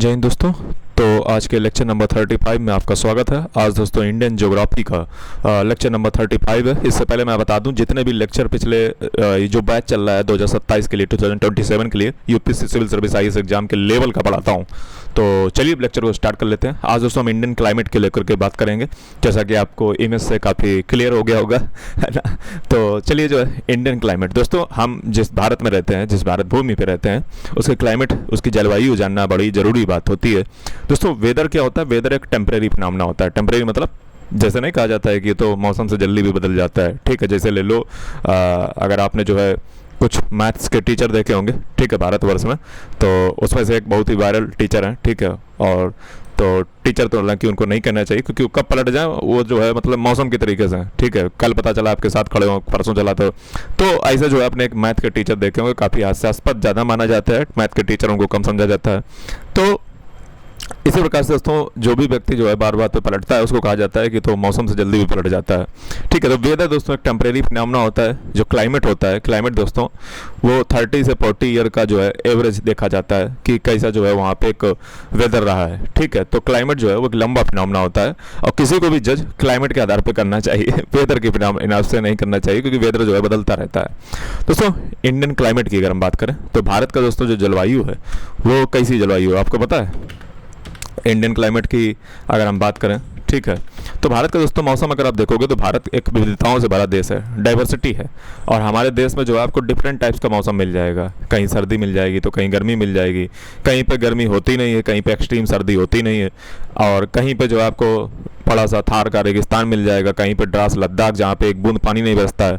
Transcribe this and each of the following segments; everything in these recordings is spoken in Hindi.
जय हिंद दोस्तों। तो आज के लेक्चर नंबर 35 में आपका स्वागत है। आज दोस्तों इंडियन ज्योग्राफी का लेक्चर नंबर 35 है। इससे पहले मैं बता दूं जितने भी लेक्चर पिछले ये जो बैच चल रहा है 2027 के लिए 2027 के लिए UPSC civil service IAS exam के लेवल का पढ़ाता हूं। तो चलिए लेक्चर को स्टार्ट कर लेते हैं। आज दोस्तों हम इंडियन क्लाइमेट के लेकर के बात करेंगे, जैसा कि आपको इमेज से काफ़ी क्लियर हो गया होगा, है ना। तो चलिए जो है इंडियन क्लाइमेट, दोस्तों हम जिस भारत में रहते हैं, जिस भारत भूमि पे रहते हैं, उसके क्लाइमेट, उसकी जलवायु जानना बड़ी ज़रूरी बात होती है। दोस्तों वेदर क्या होता है? वेदर एक टेम्परेरी फिनोमेना होता है। टेम्परेरी मतलब जैसे नहीं कहा जाता है कि तो मौसम से जल्दी भी बदल जाता है, ठीक है। जैसे ले लो अगर आपने जो है कुछ मैथ्स के टीचर देखे होंगे, ठीक है, भारतवर्ष में, तो उसमें से एक बहुत ही वायरल टीचर हैं, ठीक है। और तो टीचर तो हालांकि उनको नहीं करना चाहिए, क्योंकि कब पलट जाए वो जो है मतलब मौसम के तरीके से, ठीक है। कल पता चला आपके साथ खड़े हो, परसों चला तो ऐसे जो है अपने एक मैथ के टीचर देखे होंगे, काफ़ी हास्यास्पद ज़्यादा माना जाता है, मैथ के टीचरों को कम समझा जाता है। तो इसी प्रकार से दोस्तों जो भी व्यक्ति जो है बार बार पे पलटता है उसको कहा जाता है कि तो मौसम से जल्दी भी पलट जाता है, ठीक है। तो वेदर दोस्तों एक टेम्परेरी फिनोमेना होता है। जो क्लाइमेट होता है, क्लाइमेट दोस्तों वो 30 से 40 ईयर का जो है एवरेज देखा जाता है कि कैसा जो है वहाँ पे एक वेदर रहा है, ठीक है। तो क्लाइमेट जो है वो एक लंबा फिनोमेना होता है और किसी को भी जज क्लाइमेट के आधार पर करना चाहिए, वेदर के फिनोमेना से नहीं करना चाहिए, क्योंकि वेदर जो है बदलता रहता है। दोस्तों इंडियन क्लाइमेट की अगर हम बात करें तो भारत का दोस्तों जो जलवायु है वो कैसी जलवायु है आपको पता है? इंडियन क्लाइमेट की अगर हम बात करें, ठीक है, तो भारत का दोस्तों मौसम अगर आप देखोगे तो भारत एक विविधताओं से भरा देश है, डाइवर्सिटी है। और हमारे देश में जो है आपको डिफरेंट टाइप्स का मौसम मिल जाएगा। कहीं सर्दी मिल जाएगी तो कहीं गर्मी मिल जाएगी, कहीं पे गर्मी होती नहीं है, कहीं पे एक्सट्रीम सर्दी होती नहीं है, और कहीं पे जो है आपको बड़ा सा थार का रेगिस्तान मिल जाएगा, कहीं पे द्रास लद्दाख जहाँ पे एक बूंद पानी नहीं बरसता है।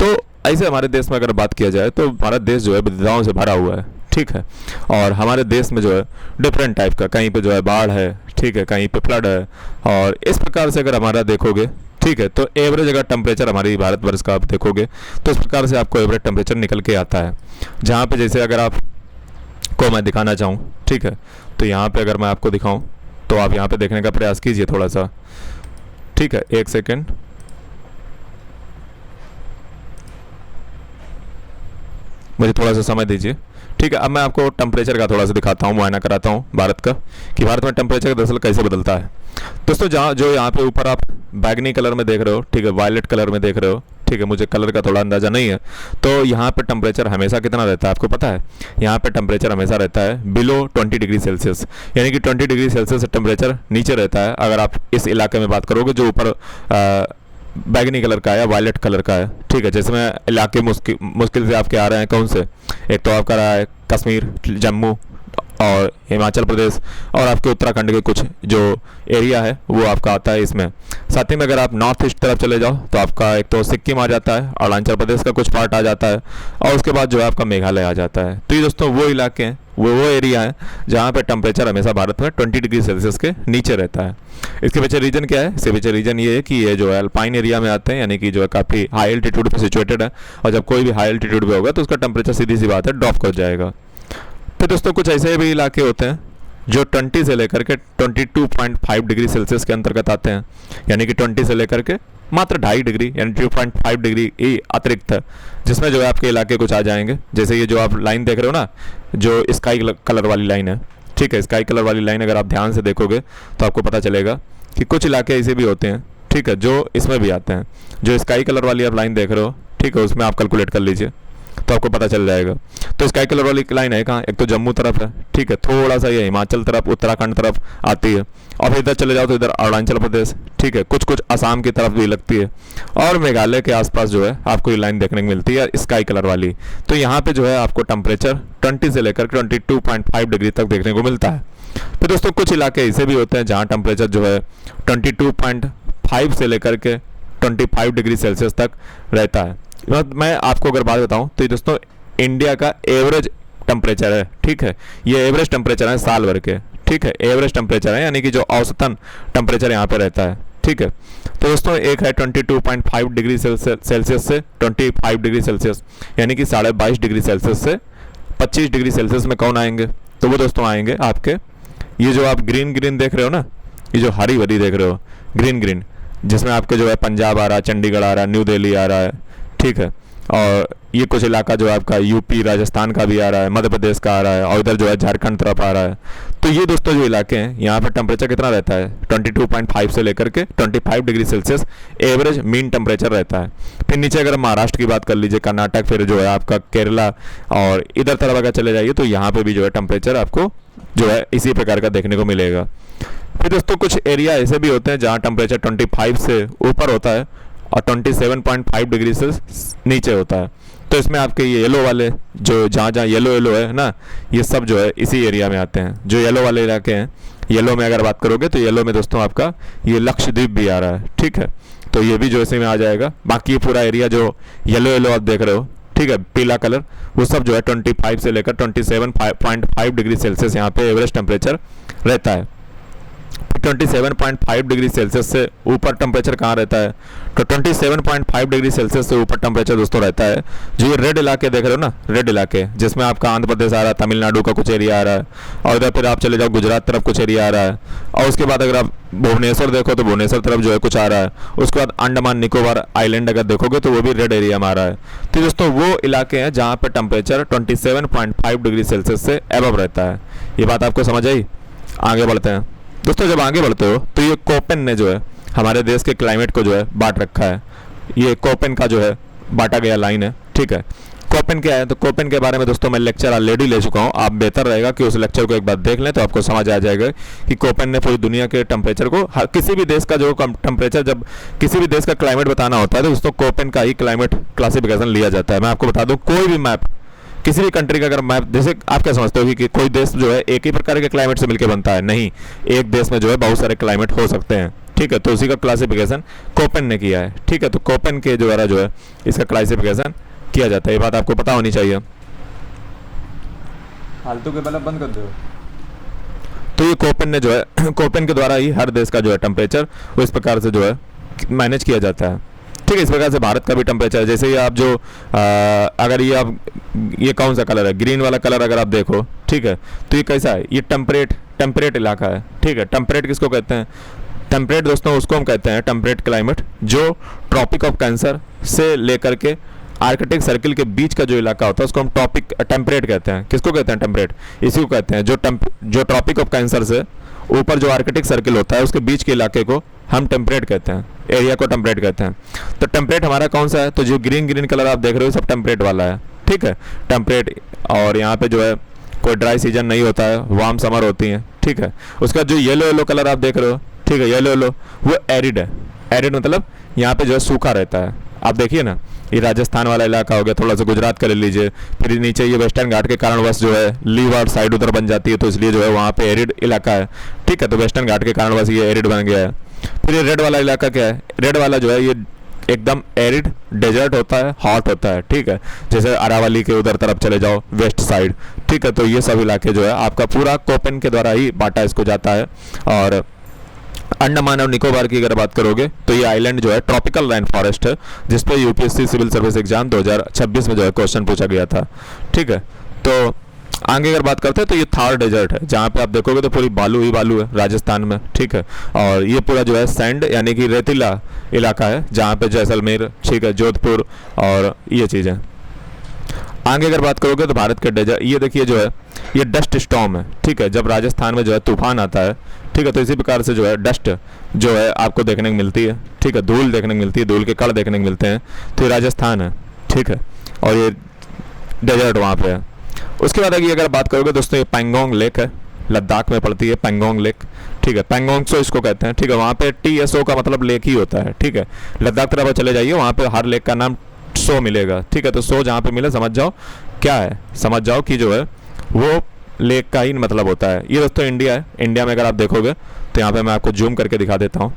तो ऐसे हमारे देश में अगर बात किया जाए तो भारत देश जो है विविधताओं से भरा हुआ है, ठीक है। और हमारे देश में जो है डिफरेंट टाइप का, कहीं पे जो है बाढ़ है, ठीक है, कहीं पे फ्लड है, और इस प्रकार से अगर हमारा देखोगे, ठीक है, तो एवरेज अगर टेम्परेचर हमारी भारतवर्ष का आप देखोगे तो इस प्रकार से आपको एवरेज टेम्परेचर निकल के आता है। जहाँ पे जैसे अगर आप को मैं दिखाना चाहूँ, ठीक है, तो यहाँ पे अगर मैं आपको दिखाऊँ तो आप यहाँ पे देखने का प्रयास कीजिए थोड़ा सा, ठीक है, एक सेकेंड। मुझे थोड़ा सा समय दीजिए, ठीक है। अब मैं आपको टेम्परेचर का थोड़ा सा दिखाता हूँ, मुआयना कराता हूँ भारत का, कि भारत में टेम्परेचर दरअसल कैसे बदलता है। दोस्तों जहाँ जो यहाँ पे ऊपर आप बैगनी कलर में देख रहे हो, ठीक है, वायलेट कलर में देख रहे हो, ठीक है, मुझे कलर का थोड़ा अंदाज़ा नहीं है। तो यहाँ पे टेम्परेचर हमेशा कितना रहता है आपको पता है? यहाँ पे टेम्परेचर हमेशा रहता है बिलो 20 डिग्री सेल्सियस, यानी कि 20 डिग्री सेल्सियस टेम्परेचर नीचे रहता है। अगर आप इस इलाके में बात करोगे जो ऊपर बैगनी कलर का है या वायलेट कलर का है, ठीक है। जैसे मैं इलाके मुश्किल से आपके आ रहे हैं, कौन से? एक तो आपका रहा है कश्मीर, जम्मू और हिमाचल प्रदेश, और आपके उत्तराखंड के कुछ जो एरिया है वो आपका आता है इसमें। साथ ही में अगर आप नॉर्थ ईस्ट तरफ चले जाओ तो आपका एक तो सिक्किम आ जाता है, अरुणाचल प्रदेश का कुछ पार्ट आ जाता है, और उसके बाद जो है आपका मेघालय आ जाता है। तो ये दोस्तों वो इलाके हैं, वो एरिया है जहाँ पे टेम्परेचर हमेशा भारत में 20 डिग्री सेल्सियस के नीचे रहता है। इसके पीछे रीजन क्या है? इसके पीछे रीजन ये है कि ये जो है अल्पाइन एरिया में आते हैं, यानी कि जो है काफ़ी हाई एल्टीट्यूड पे सिचुएटेड है, और जब कोई भी हाई एल्टीट्यूड पे होगा तो उसका टेम्परेचर सीधी सी बात है ड्रॉप कर जाएगा। फिर दोस्तों कुछ ऐसे भी इलाके होते हैं जो 20 से लेकर के 22.5 डिग्री सेल्सियस के अंतर्गत आते हैं, यानी कि 20 से लेकर के मात्र 2.5 डिग्री यानी 2.5 डिग्री ही अतिरिक्त है, जिसमें जो है आपके इलाके कुछ आ जाएंगे। जैसे ये जो आप लाइन देख रहे हो ना, जो स्काई कलर वाली लाइन है, ठीक है, स्काई कलर वाली लाइन अगर आप ध्यान से देखोगे तो आपको पता चलेगा कि कुछ इलाके ऐसे भी होते हैं, ठीक है, जो इसमें भी आते हैं। जो स्काई कलर वाली आप लाइन देख रहे हो, ठीक है, उसमें आप कैलकुलेट कर लीजिए तो आपको पता चल जाएगा। तो स्काई कलर वाली लाइन है कहाँ? एक तो जम्मू तरफ है, ठीक है, थोड़ा सा ये हिमाचल तरफ, उत्तराखंड तरफ आती है, और फिर इधर चले जाओ तो इधर अरुणाचल प्रदेश, ठीक है, कुछ कुछ असम की तरफ भी लगती है, और मेघालय के आसपास जो है आपको ये लाइन देखने को मिलती है स्काई कलर वाली। तो यहाँ पे जो है आपको टेम्परेचर 20 से लेकर 22.5 डिग्री तक देखने को मिलता है। फिर दोस्तों कुछ इलाके ऐसे भी होते हैं जहाँ टेम्परेचर जो है 22.5 से लेकर के 25 डिग्री सेल्सियस तक रहता है। मैं आपको अगर बात बताऊं तो ये दोस्तों इंडिया का एवरेज टेम्परेचर है, ठीक है, ये एवरेज टेम्परेचर है साल भर के, ठीक है, एवरेज टेम्परेचर है, यानी कि जो औसतन टेम्परेचर यहाँ पे रहता है, ठीक है। तो दोस्तों एक है 22.5 डिग्री सेल्सियस से 25 डिग्री सेल्सियस, यानी कि 22.5 डिग्री सेल्सियस से 25 डिग्री सेल्सियस में कौन आएंगे? तो वो दोस्तों आएंगे आपके ये जो आप ग्रीन ग्रीन देख रहे हो ना, ये जो हरी भरी देख रहे हो ग्रीन ग्रीन, जिसमें आपके जो है पंजाब आ रहा है, चंडीगढ़ आ रहा है, न्यू दिल्ली आ रहा है, ठीक है, और ये कुछ इलाका जो है आपका यूपी राजस्थान का भी आ रहा है, मध्य प्रदेश का आ रहा है, और इधर जो है झारखंड तरफ आ रहा है। तो ये दोस्तों जो इलाके हैं यहाँ पर टेम्परेचर कितना रहता है 22.5 से लेकर के 25 degree Celsius average mean temperature रहता है। फिर नीचे अगर महाराष्ट्र की बात कर लीजिए, कर्नाटक, फिर जो है आपका केरला और इधर तरफ अगर चले जाइए तो यहाँ पे भी जो है टेम्परेचर आपको जो है इसी प्रकार का देखने को मिलेगा। फिर दोस्तों कुछ एरिया ऐसे भी होते हैं जहाँ टेम्परेचर 25 से ऊपर होता है और 27.5 डिग्री से नीचे होता है। तो इसमें आपके ये येलो वाले जो जहाँ जहाँ येलो येलो है ना, ये सब जो है इसी एरिया में आते हैं। जो येलो वाले इलाके हैं, येलो में अगर बात करोगे तो येलो में दोस्तों आपका ये लक्षद्वीप भी आ रहा है, ठीक है। तो ये भी जो इसी में आ जाएगा। बाकी ये पूरा एरिया जो येलो येलो आप देख रहे हो, ठीक है, पीला कलर, वो सब जो है 25 से लेकर 27.5 डिग्री सेल्सियस यहाँ पे एवरेज टेम्परेचर रहता है। 27.5 डिग्री सेल्सियस से ऊपर टेम्परेचर कहाँ रहता है, तो 27.5 डिग्री सेल्सियस से ऊपर टेम्परेचर दोस्तों रहता है जो ये रेड इलाके देख रहे हो ना, रेड इलाके जिसमें आपका आंध्र प्रदेश आ रहा है, तमिलनाडु का कुछ एरिया आ रहा है, और इधर फिर आप चले जाओ गुजरात तरफ कुछ एरिया आ रहा है, और उसके बाद अगर आप भुवनेश्वर देखो तो भुवनेश्वर तरफ जो है कुछ आ रहा है। उसके बाद अंडमान निकोबार आइलैंड अगर देखोगे तो वो भी रेड एरिया में आ रहा है। तो दोस्तों वो इलाके हैं जहाँ पे टेम्परेचर 27.5 डिग्री सेल्सियस से एबव रहता है। ये बात आपको समझ आई। आगे बढ़ते हैं दोस्तों। जब आगे बढ़ते हो तो ये कोपेन ने जो है हमारे देश के क्लाइमेट को जो है बांट रखा है। ये कोपेन का जो है बांटा गया लाइन है, ठीक है। कोपेन क्या है, तो कोपेन के बारे में दोस्तों मैं लेक्चर ऑलरेडी ले चुका हूँ। आप बेहतर रहेगा कि उस लेक्चर को एक बार देख लें तो आपको समझ आ जाएगा कि कोपेन ने पूरी दुनिया के टेम्परेचर को, किसी भी देश का जो टेम्परेचर, जब किसी भी देश का क्लाइमेट बताना होता है तो दोस्तों कोपेन का ही क्लाइमेट क्लासिफिकेशन लिया जाता है। मैं आपको बता दूँ, कोई भी मैप किसी भी कंट्री का अगर मैप, जैसे आप क्या समझते हो कि कोई देश जो है एक ही प्रकार के क्लाइमेट से मिलकर बनता है, नहीं, एक देश में जो है बहुत सारे क्लाइमेट हो सकते हैं, ठीक है। तो उसी का क्लासिफिकेशन कोपेन ने किया है, ठीक है। तो कोपेन के द्वारा जो है इसका क्लासिफिकेशन किया जाता है। ये बात आपको पता होनी चाहिए। फालतू के बल्ब बंद कर दो। तो ये कोपेन ने जो है कोपेन के द्वारा ही हर देश का जो है टेम्परेचर वो इस प्रकार से जो है मैनेज किया जाता है, ठीक है। इस प्रकार से भारत का भी टेम्परेचर, जैसे ही आप जो अगर ये आप, ये कौन सा कलर है, ग्रीन वाला कलर अगर आप देखो, ठीक है, तो ये कैसा है, ये टेम्परेट इलाका है, ठीक है। टेम्परेट किसको कहते हैं, टेम्परेट दोस्तों उसको हम कहते हैं टेम्परेट क्लाइमेट जो ट्रॉपिक ऑफ कैंसर से लेकर के आर्कटिक सर्किल के बीच का जो इलाका होता है उसको हम टेम्परेट कहते हैं। किसको कहते हैं, टेम्परेट, इसी को कहते हैं जो ट्रॉपिक ऑफ कैंसर से ऊपर जो आर्कटिक सर्किल होता है उसके बीच के इलाके को हम टेम्परेट कहते हैं, एरिया को टेम्परेट कहते हैं। तो टेम्परेट हमारा कौन सा है, तो जो ग्रीन कलर आप देख रहे हो सब टेम्परेट वाला है, ठीक है, टेम्परेट। और यहाँ पे जो है कोई ड्राई सीजन नहीं होता है, वार्म समर होती है, ठीक है। उसका जो येलो कलर आप देख रहे हो, ठीक है, येलो वो एरिड है। एरिड मतलब यहाँ पे जो है सूखा रहता है। आप देखिए ना, ये राजस्थान वाला इलाका हो गया, थोड़ा सा गुजरात का ले लीजिए, फिर नीचे ये वेस्टर्न घाट के कारणवश जो है लीवार्ड साइड उधर बन जाती है, तो इसलिए जो है वहाँ पे एरिड इलाका है, ठीक है। तो वेस्टर्न घाट के कारणवश ये एरिड बन गया है। फिर ये रेड वाला इलाका क्या है, रेड वाला जो है ये एकदम एरिड डेजर्ट होता है, हॉट होता है, ठीक है। जैसे अरावली के उधर तरफ चले जाओ वेस्ट साइड, ठीक है। तो ये सब इलाके जो है आपका पूरा कोपेन के द्वारा ही बांटा इसको जाता है। और अंडमान और निकोबार की अगर बात करोगे तो ये आइलैंड जो है ट्रॉपिकल रेन फॉरेस्ट है, जिसपे यूपीएससी सिविल सर्विस एग्जाम 2026 में जो है क्वेश्चन पूछा गया था, ठीक है। तो आगे अगर बात करते हैं तो ये थार डेजर्ट है, जहाँ पे आप देखोगे तो पूरी बालू ही बालू है राजस्थान में, ठीक है। और ये पूरा जो है सैंड यानी कि रेतीला इलाका है, जहाँ पे जैसलमेर, ठीक है, जोधपुर और ये चीज़ें। आगे अगर बात करोगे तो भारत के डेजर्ट, ये देखिए जो है ये डस्ट स्टॉर्म है, ठीक है। जब राजस्थान में जो है तूफान आता है, ठीक है, तो इसी प्रकार से जो है डस्ट जो है आपको देखने को मिलती है, ठीक है, धूल देखने को मिलती है, धूल के कण देखने को मिलते हैं। तो ये राजस्थान है, ठीक है, और ये डेजर्ट वहाँ पे है। उसके बाद अगर बात करोगे दोस्तों, ये पैंगोंग लेक है, लद्दाख में पड़ती है पैंगोंग लेक, ठीक है। पैंगोंग सो इसको कहते हैं, ठीक है। वहाँ पे TSO का मतलब लेक ही होता है, ठीक है। लद्दाख तरफ चले जाइए, वहाँ पे हर लेक का नाम सो मिलेगा, ठीक है। तो सो जहाँ पे मिले समझ जाओ क्या है, समझ जाओ कि जो है वो लेक का ही मतलब होता है। ये दोस्तों इंडिया है। इंडिया में अगर आप देखोगे तो यहाँ पे मैं आपको जूम करके दिखा देता हूँ।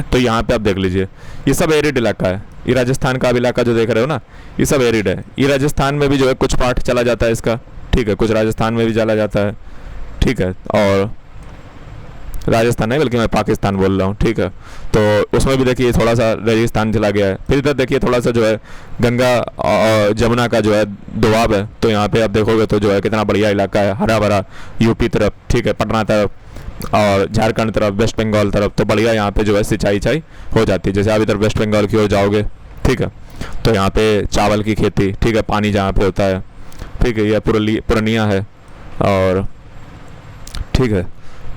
तो यहाँ पे आप देख लीजिए, ये सब एरिड इलाका है। ये राजस्थान का भी इलाका जो देख रहे हो ना, ये सब एरिड है। ये राजस्थान में भी जो है कुछ पार्ट चला जाता है इसका, ठीक है, कुछ राजस्थान में भी चला जाता है, ठीक है। और राजस्थान नहीं बल्कि मैं पाकिस्तान बोल रहा हूँ, ठीक है। तो उसमें भी देखिए थोड़ा सा रेगिस्तान चला गया है। फिर इधर देखिए थोड़ा सा जो है गंगा और जमुना का जो है दोआब है। तो यहाँ पे आप देखोगे तो जो है कितना बढ़िया इलाका है, हरा भरा, यूपी तरफ, ठीक है, पटना तरफ और झारखंड तरफ, वेस्ट बंगाल तरफ, तो बढ़िया यहाँ पे जो है सिंचाई हो जाती है। जैसे आप इधर वेस्ट बंगाल की ओर जाओगे ठीक है। तो यहाँ पे चावल की खेती, ठीक है, पानी जहाँ पे होता है, ठीक है, यह पूर्णिया है। और ठीक है,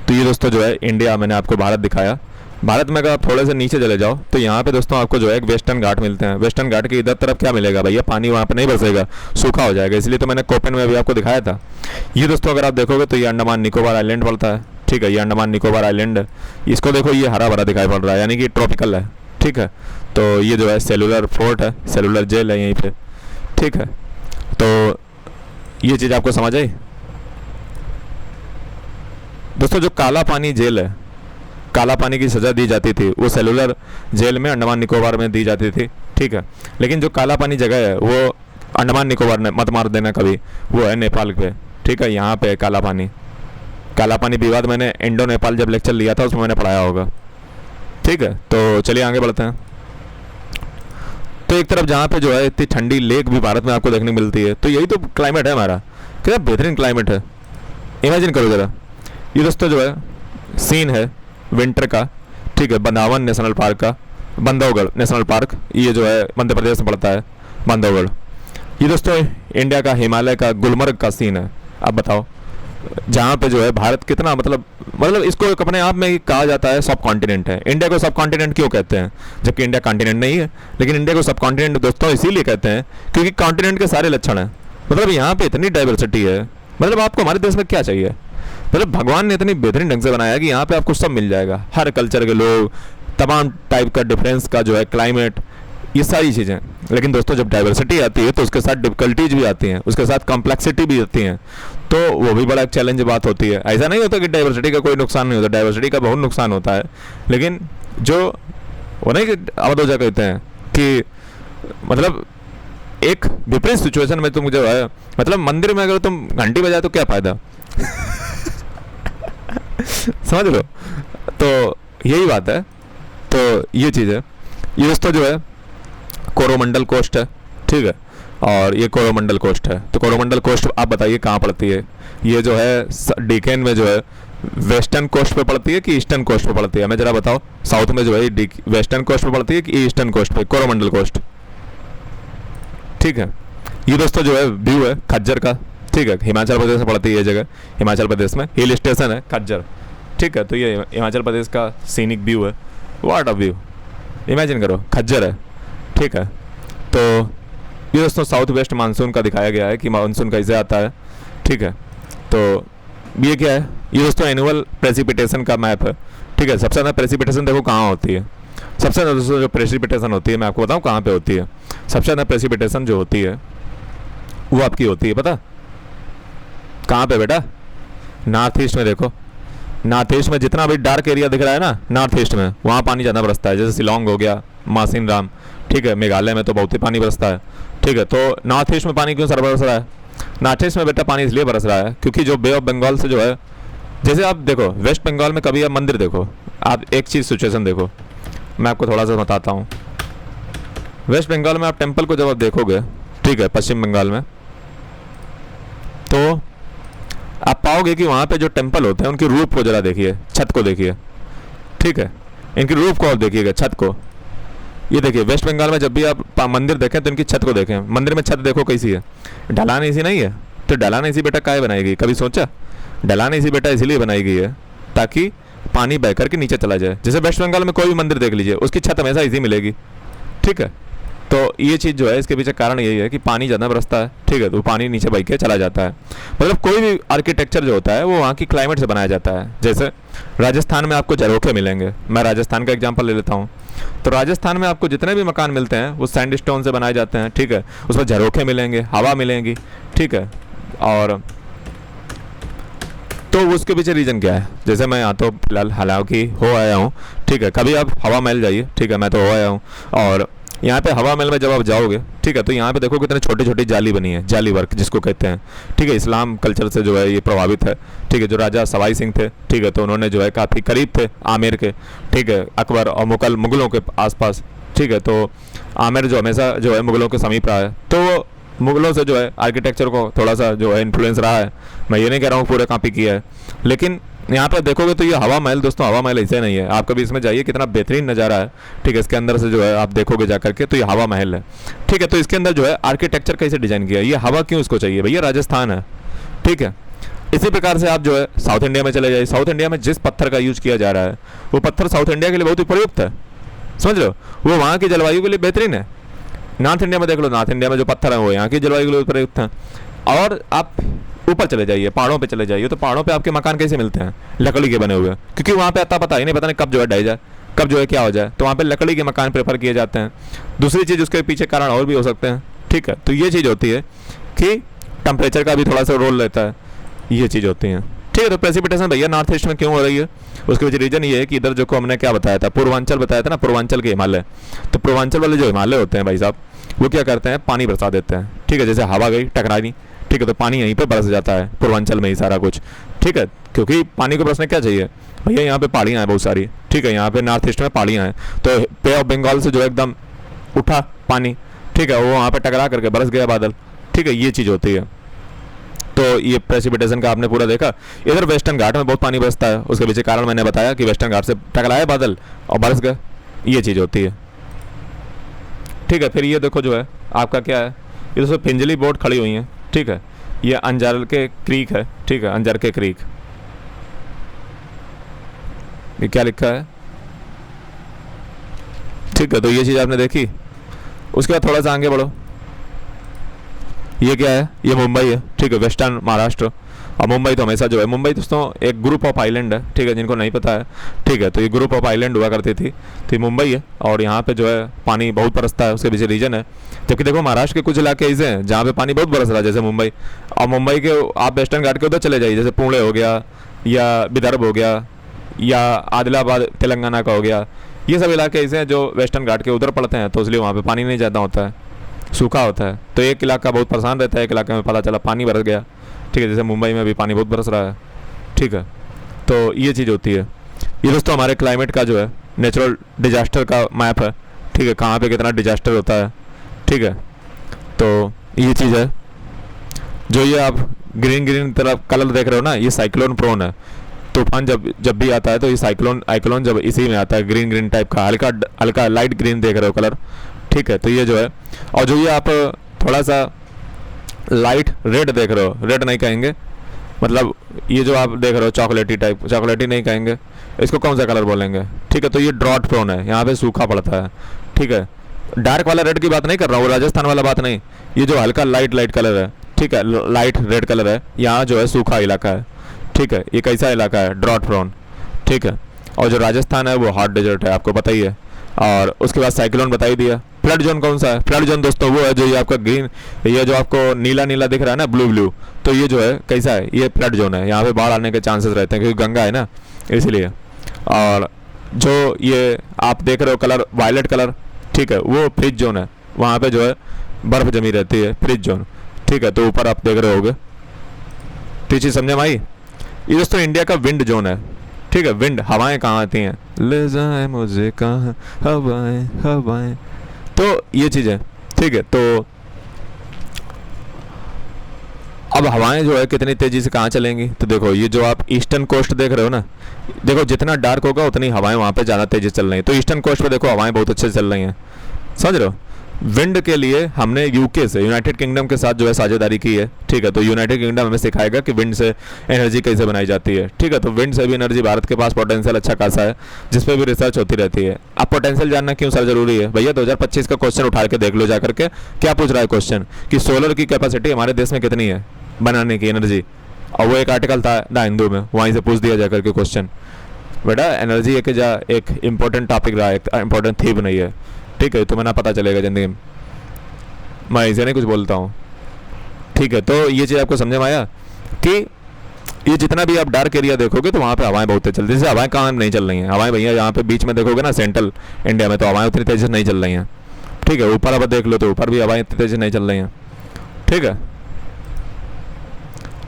तो ये दोस्तों जो है इंडिया, मैंने आपको भारत दिखाया। भारत में अगर आप थोड़े से नीचे चले जाओ तो यहाँ पे दोस्तों आपको जो है एक वेस्टर्न घाट मिलते हैं। वेस्टर्न घाट के इधर तरफ क्या मिलेगा भैया, पानी वहाँ पे नहीं बरसेगा, सूखा हो जाएगा। इसलिए तो मैंने कोपेन में भी आपको दिखाया था। ये दोस्तों अगर आप देखोगे तो ये अंडमान निकोबार आइलैंड पड़ता है, ठीक है, ये अंडमान निकोबार आइलैंड है। इसको देखो, ये हरा भरा दिखाई पड़ रहा है, यानी कि ट्रॉपिकल है, ठीक है। तो ये जो है सेलुलर फोर्ट है, सेलुलर जेल है यहीं पे, ठीक है। तो ये चीज़ आपको समझ आई दोस्तों। जो काला पानी जेल है, काला पानी की सज़ा दी जाती थी वो सेलुलर जेल में अंडमान निकोबार में दी जाती थी, ठीक है। लेकिन जो काला पानी जगह है वो अंडमान निकोबार ने मत मार देना कभी, वो है नेपाल पे, ठीक है। यहाँ पे काला पानी विवाद मैंने इंडो नेपाल जब लेक्चर लिया था उसमें मैंने पढ़ाया होगा, ठीक है। तो चलिए आगे बढ़ते हैं। तो एक तरफ जहाँ पे जो है इतनी ठंडी लेक भी भारत में आपको देखने को मिलती है, तो यही तो क्लाइमेट है हमारा, कितना बेहतरीन क्लाइमेट है। इमेजिन करो ज़रा, ये दोस्तों जो है सीन है विंटर का, ठीक है, बंदावन नेशनल पार्क का, बंधवगढ़ नेशनल पार्क, ये जो है मध्य प्रदेश में पड़ता है, बंधवगढ़। ये दोस्तों इंडिया का हिमालय का गुलमर्ग का सीन है। अब बताओ, जहाँ पे जो है भारत कितना मतलब इसको एक अपने आप में ही कहा जाता है सब कॉन्टिनेंट है। इंडिया को सब कॉन्टिनेंट क्यों कहते हैं, जबकि इंडिया कॉन्टिनेंट नहीं है। लेकिन इंडिया को सब कॉन्टिनेंट दोस्तों इसीलिए कहते हैं क्योंकि कॉन्टिनेंट के सारे लक्षण हैं। मतलब यहाँ पे इतनी डाइवर्सिटी है, मतलब आपको हमारे देश में क्या चाहिए। मतलब भगवान ने इतनी बेहतरीन ढंग से बनाया कि यहाँ पे आपको सब मिल जाएगा, हर कल्चर के लोग, तमाम टाइप का डिफरेंस का जो है क्लाइमेट, ये सारी चीज़ें। लेकिन दोस्तों जब डाइवर्सिटी आती है तो उसके साथ डिफिकल्टीज भी आती हैं, उसके साथ कॉम्प्लेक्सिटी भी आती हैं, तो वो भी बड़ा एक चैलेंज बात होती है। ऐसा नहीं होता कि डाइवर्सिटी का कोई नुकसान नहीं होता, डाइवर्सिटी का बहुत नुकसान होता है। लेकिन जो वो नहीं अवधोजा कहते हैं कि मतलब एक विपरीत सिचुएशन में तुम जो है, मतलब मंदिर में अगर तुम घंटी बजाए तो क्या फ़ायदा समझ लो, तो यही बात है। तो ये चीज़ है। ये दोस्तों जो है कोरोमंडल कोस्ट है, ठीक है, और ये कोरोमंडल कोस्ट है। तो कोरोमंडल कोस्ट आप बताइए कहाँ पड़ती है। ये जो है डेक्कन में जो है वेस्टर्न कोस्ट पे पड़ती है कि ईस्टर्न कोस्ट पे पड़ती है, हमें ज़रा बताओ। साउथ में जो है वेस्टर्न कोस्ट पे पड़ती है कि ईस्टर्न कोस्ट पे, कोरोमंडल कोस्ट, ठीक है। ये दोस्तों जो है व्यू है खज्जर का, ठीक है, हिमाचल प्रदेश में पड़ती है ये जगह, हिमाचल प्रदेश में हिल स्टेशन है खज्जर, ठीक है। तो ये हिमाचल प्रदेश का सीनिक व्यू है, वाट अ व्यू, इमेजिन करो, खज्जर है, ठीक है। तो ये दोस्तों साउथ वेस्ट मानसून का दिखाया गया है कि मानसून कैसे आता है, ठीक है। तो ये क्या है, ये दोस्तों एनुअल प्रेसिपिटेशन का मैप है, ठीक है। सबसे ज़्यादा प्रेसिपिटेशन देखो कहाँ होती है, सबसे ज़्यादा दोस्तों जो प्रेसिपिटेशन होती है मैं आपको बताऊँ कहाँ पे होती है। सबसे ज़्यादा प्रेसिपिटेशन जो होती है वो आपकी होती है पता कहाँ पे बेटा, नॉर्थ ईस्ट में। देखो नॉर्थ ईस्ट में जितना भी डार्क एरिया दिख रहा है ना, नॉर्थ ईस्ट में वहाँ पानी ज़्यादा बरसता है। जैसे शिलोंग हो गया, मासिन राम, ठीक है, मेघालय में तो बहुत ही पानी बरसता है, ठीक है। तो नॉर्थ ईस्ट में पानी क्यों सर बरस रहा है, नॉर्थ ईस्ट में बेटा पानी इसलिए बरस रहा है क्योंकि जो बे ऑफ बंगाल से जो है, जैसे आप देखो वेस्ट बंगाल में कभी आप मंदिर देखो, आप एक चीज़ सिचुएशन देखो, मैं आपको थोड़ा सा बताता हूँ। वेस्ट बंगाल में आप टेम्पल को जब आप देखोगे, ठीक है, पश्चिम बंगाल में, तो आप पाओगे कि वहाँ पे जो टेम्पल होते हैं उनकी रूफ को जरा देखिए, छत को देखिए, ठीक है, इनकी रूफ को आप देखिएगा, छत को। ये देखिए वेस्ट बंगाल में जब भी आप मंदिर देखें तो इनकी छत को देखें, मंदिर में छत देखो कैसी है, ढलान ऐसी नहीं है। तो ढलान ऐसी बेटा काहे बनाई गई, कभी सोचा? ढलान ऐसी बेटा इसलिए बनाई गई है ताकि पानी बह करके नीचे चला जाए। जैसे वेस्ट बंगाल में कोई भी मंदिर देख लीजिए, उसकी छत हमेशा ऐसी मिलेगी, ठीक है। तो ये चीज़ जो है इसके पीछे कारण यही है कि पानी ज़्यादा बरसता है, ठीक है, तो पानी नीचे बह के चला जाता है। मतलब कोई भी आर्किटेक्चर जो होता है वो वहाँ की क्लाइमेट से बनाया जाता है। जैसे राजस्थान में आपको झरोखे मिलेंगे, मैं राजस्थान का एग्जांपल ले लेता हूँ। तो राजस्थान में आपको जितने भी मकान मिलते हैं वो सैंडस्टोन से बनाए जाते हैं, ठीक है, उसमें झरोखे मिलेंगे, हवा मिलेंगी, ठीक है। और तो उसके पीछे रीज़न क्या है, जैसे मैं यहाँ तो फिलहाल हालांकि हो आया हूँ, ठीक है, कभी आप हवा महल जाइए, ठीक है, मैं तो हो आया हूँ। और यहाँ पे हवा महल में जब आप जाओगे, ठीक है, तो यहाँ पे देखो कितने छोटी छोटी जाली बनी है, जाली वर्क जिसको कहते हैं, ठीक है। इस्लाम कल्चर से जो है ये प्रभावित है, ठीक है। जो राजा सवाई सिंह थे, ठीक है, तो उन्होंने जो है काफ़ी करीब थे आमेर के, ठीक है, अकबर और मुगलों के आसपास, ठीक है। तो आमेर जो हमेशा जो है मुगलों के समीप रहा है, तो मुगलों से जो है आर्किटेक्चर को थोड़ा सा जो है इन्फ्लुएंस रहा है। मैं ये नहीं कह रहा हूँ पूरे कॉपी किया है, लेकिन यहाँ पे देखोगे तो ये हवा महल, दोस्तों हवा महल ऐसे नहीं है, आप कभी इसमें जाइए, कितना बेहतरीन नज़ारा है। ठीक है, इसके अंदर से जो है आप देखोगे जा करके तो ये हवा महल है। ठीक है, तो इसके अंदर जो है आर्किटेक्चर कैसे डिजाइन किया है, ये हवा क्यों इसको चाहिए भैया, राजस्थान है। ठीक है, इसी प्रकार से आप जो है साउथ इंडिया में चले जाइए, साउथ इंडिया में जिस पत्थर का यूज किया जा रहा है वो पत्थर साउथ इंडिया के लिए बहुत ही प्रयुक्त है, समझ लो, वो वहाँ की जलवायु के लिए बेहतरीन है। नॉर्थ इंडिया में देख लो, नॉर्थ इंडिया में जो पत्थर है वो यहाँ की जलवायु के लिए प्रयुक्त है। और आप ऊपर चले जाइए, पहाड़ों पे चले जाइए, तो पहाड़ों पे आपके मकान कैसे मिलते हैं, लकड़ी के बने हुए, क्योंकि वहाँ पे अता पता ही नहीं, पता नहीं कब जो है ढह जाए, कब जो है क्या हो जाए, तो वहाँ पे लकड़ी के मकान प्रेफर किए जाते हैं। दूसरी चीज़ उसके पीछे कारण और भी हो सकते हैं। ठीक है, तो ये चीज़ होती है कि टेम्परेचर का भी थोड़ा सा रोल रहता है, ये चीज़ होती है। ठीक है, तो प्रेसिपिटेशन भैया नॉर्थ ईस्ट में क्यों हो रही है, उसके पीछे रीजन ये है कि इधर जो को हमने क्या बताया था, पूर्वांचल बताया था ना, पूर्वांचल के हिमालय, तो पूर्वांचल वाले जो हिमालय होते हैं भाई साहब, वो क्या करते हैं, पानी बरसा देते हैं। ठीक है, जैसे हवा गई टकराई, ठीक है, तो पानी यहीं पे बरस जाता है पूर्वांचल में ही सारा कुछ। ठीक है, क्योंकि पानी को बरसने क्या चाहिए भैया, यहाँ पे पहाड़ियाँ हैं बहुत सारी। ठीक है, यहाँ पे नॉर्थ ईस्ट में पहाड़ियाँ हैं, तो पे ऑफ बंगाल से जो एकदम उठा पानी, ठीक है, वो वहाँ पे टकरा करके बरस गया बादल। ठीक है, ये चीज़ होती है। तो ये प्रेसिपिटेशन का आपने पूरा देखा। इधर वेस्टर्न घाट में बहुत पानी बरसता है, उसके पीछे कारण मैंने बताया कि वेस्टर्न घाट से टकराए बादल और बरस गए, ये चीज़ होती है। ठीक है, फिर ये देखो जो है आपका क्या है, ये दोस्तों पिंजली बोट खड़ी हुई हैं। ठीक है, ये अंजार के क्रीक है। ठीक है, अंजार के क्रीक, ये क्या लिखा है। ठीक है, तो ये चीज़ आपने देखी। उसके बाद थोड़ा सा आगे बढ़ो, ये क्या है, ये मुंबई है। ठीक है, वेस्टर्न महाराष्ट्र। और मुंबई तो हमेशा जो है, मुंबई दोस्तों एक ग्रुप ऑफ आइलैंड है। ठीक है, जिनको नहीं पता है, ठीक है, तो ये ग्रुप ऑफ आइलैंड हुआ करती थी, तो ये मुंबई है और यहाँ पे जो है पानी बहुत बरसता है, उसके पीछे रीजन है। जबकि देखो महाराष्ट्र के कुछ इलाके ऐसे हैं जहाँ पे पानी बहुत बरस रहा है, जैसे मुंबई। और मुंबई के आप वेस्टर्न घाट के उधर चले जाइए, जैसे पुणे हो गया या विदर्भ हो गया या आदिलाबाद तेलंगाना का हो गया, ये सब इलाके ऐसे हैं जो वेस्टर्न घाट के उधर पड़ते हैं, तो इसलिए वहाँ पर पानी नहीं ज़्यादा होता है, सूखा होता है। तो एक इलाका बहुत परेशान रहता है, एक इलाके में पता चला पानी बरस गया। ठीक है, जैसे मुंबई में भी पानी बहुत बरस रहा है। ठीक है, तो ये चीज़ होती है। ये दोस्तों हमारे क्लाइमेट का जो है नेचुरल डिजास्टर का मैप है। ठीक है, कहाँ पे कितना डिजास्टर होता है। ठीक है, तो ये चीज़ है। जो ये आप ग्रीन ग्रीन तरफ कलर देख रहे हो ना, ये साइक्लोन प्रोन है। तूफान जब भी आता है तो ये साइक्लोन जब इसी में आता है, ग्रीन ग्रीन टाइप का, हल्का हल्का लाइट ग्रीन देख रहे हो कलर। ठीक है, तो ये जो है, और जो ये आप थोड़ा सा लाइट रेड देख रहे हो, रेड नहीं कहेंगे, मतलब ये जो आप देख रहे हो चॉकलेटी टाइप, चॉकलेटी नहीं कहेंगे, इसको कौन सा कलर बोलेंगे। ठीक है, तो ये ड्रॉट प्रोन है, यहाँ पे सूखा पड़ता है। ठीक है, डार्क वाला रेड की बात नहीं कर रहा हूँ, राजस्थान वाला बात नहीं, ये जो हल्का लाइट कलर है, ठीक है, लाइट रेड कलर है, यहाँ जो है सूखा इलाका है। ठीक है, ये कैसा इलाका है, ड्रॉट प्रोन। ठीक है, और जो राजस्थान है वो हॉट डेजर्ट है, आपको पता ही है। और उसके बाद साइक्लोन बता ही दिया। फ्लड जोन कौन सा है, फ्लड जोन दोस्तों वो है जो ये आपका ग्रीन, ये जो आपको नीला नीला दिख रहा है ना, ब्लू, तो ये जो है कैसा है, ये फ्लड जोन है, यहाँ पे बाढ़ आने के चांसेस रहते हैं क्योंकि गंगा है ना, इसलिए। और जो ये आप देख रहे हो कलर वायलेट कलर, ठीक है, वो फ्रिज जोन है, वहाँ पे जो है बर्फ जमी रहती है, फ्रिज जोन। ठीक है, तो ऊपर आप देख रहे होगे, तो चीज़ समझे भाई। ये दोस्तों इंडिया का विंड जोन है। ठीक है, विंड हवाएं कहाँ आती हैं, ले जाए मुझे कहाँ हवाएं, तो ये चीज़ है। ठीक है, तो अब हवाएं जो है कितनी तेज़ी से कहाँ चलेंगी, तो देखो ये जो आप ईस्टर्न कोस्ट देख रहे हो ना, देखो जितना डार्क होगा उतनी हवाएं वहाँ पे ज़्यादा तेज़ी से चल रही हैं। तो ईस्टर्न कोस्ट पे देखो हवाएं बहुत अच्छे से चल रही हैं, समझ रहे हो। विंड के लिए हमने यूके से, यूनाइटेड किंगडम के साथ जो है साझेदारी की है। ठीक है, तो यूनाइटेड किंगडम हमें सिखाएगा कि विंड से एनर्जी कैसे बनाई जाती है। ठीक है, तो विंड से भी एनर्जी, भारत के पास पोटेंशियल अच्छा खासा है, जिस पे भी रिसर्च होती रहती है। अब पोटेंशियल जानना क्यों सर जरूरी है भैया, 2025 का क्वेश्चन उठा के देख लो जा करके, क्या पूछ रहा है क्वेश्चन कि सोलर की कैपेसिटी हमारे देश में कितनी है बनाने की एनर्जी, और वो एक आर्टिकल था द हिंदू में, वहीं से पूछ दिया जा करके क्वेश्चन। बेटा एनर्जी एक इम्पोर्टेंट टॉपिक रहा है, एक इम्पोर्टेंट थीम नहीं है। ठीक है, तुम्हें ना पता चलेगा ज़िंदगी में, मैं ऐसे नहीं कुछ बोलता हूँ। ठीक है, तो ये चीज़ आपको समझ में आया कि ये जितना भी आप डार्क एरिया देखोगे तो वहाँ पे हवाएं बहुत तेज चलती है। जैसे हवाएं कहाँ नहीं चल रही हैं, हवाएं भैया यहाँ पे बीच में देखोगे ना, सेंट्रल इंडिया में, तो हवाएं उतनी तेज़ी से नहीं चल रही हैं। ठीक है, ऊपर अब देख लो तो ऊपर भी हवाएं इतनी तेज़ी से नहीं चल रही हैं। ठीक है,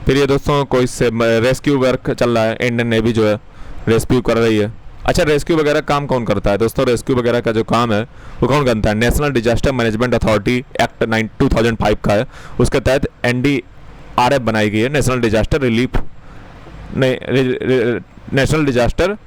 फिर ये दोस्तों कोई से रेस्क्यू वर्क चल रहा है, इंडियन नेवी जो है रेस्क्यू कर रही है। अच्छा, रेस्क्यू वगैरह काम कौन करता है दोस्तों, रेस्क्यू वगैरह का जो काम है वो कौन करता है, national disaster management authority act 2005 का है, उसके तहत NDRF बनाई गई है, नेशनल डिजास्टर रिलीफ नहीं नेशनल डिजास्टर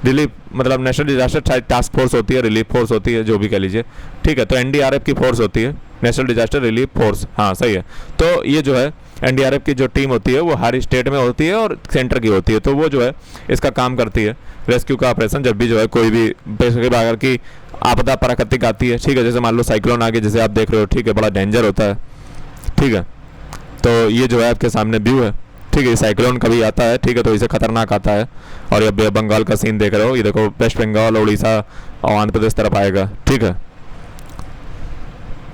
रिलीफ, मतलब नेशनल डिजास्टर टास्क फोर्स होती है, रिलीफ फोर्स होती है, जो भी कह लीजिए, ठीक है। तो एनडीआरएफ की फोर्स होती है, नेशनल डिजास्टर रिलीफ फोर्स, हाँ सही है। तो ये जो है एनडीआरएफ की जो टीम होती है वो हर स्टेट में होती है और सेंटर की होती है, तो वो जो है इसका काम करती है रेस्क्यू का ऑपरेशन। जब भी जो है कोई भी अगर की आपदा प्राकृतिक आती है, ठीक है, जैसे मान लो साइक्लोन आ गया, जैसे आप देख रहे हो, ठीक है, बड़ा डेंजर होता है, ठीक है। तो ये जो है आपके सामने व्यू है, ठीक है, साइक्लोन कभी आता है, ठीक है, तो इसे खतरनाक आता है। और ये बंगाल का सीन देख रहे हो, ये देखो वेस्ट बंगाल, उड़ीसा और आंध्र प्रदेश तरफ आएगा, ठीक है।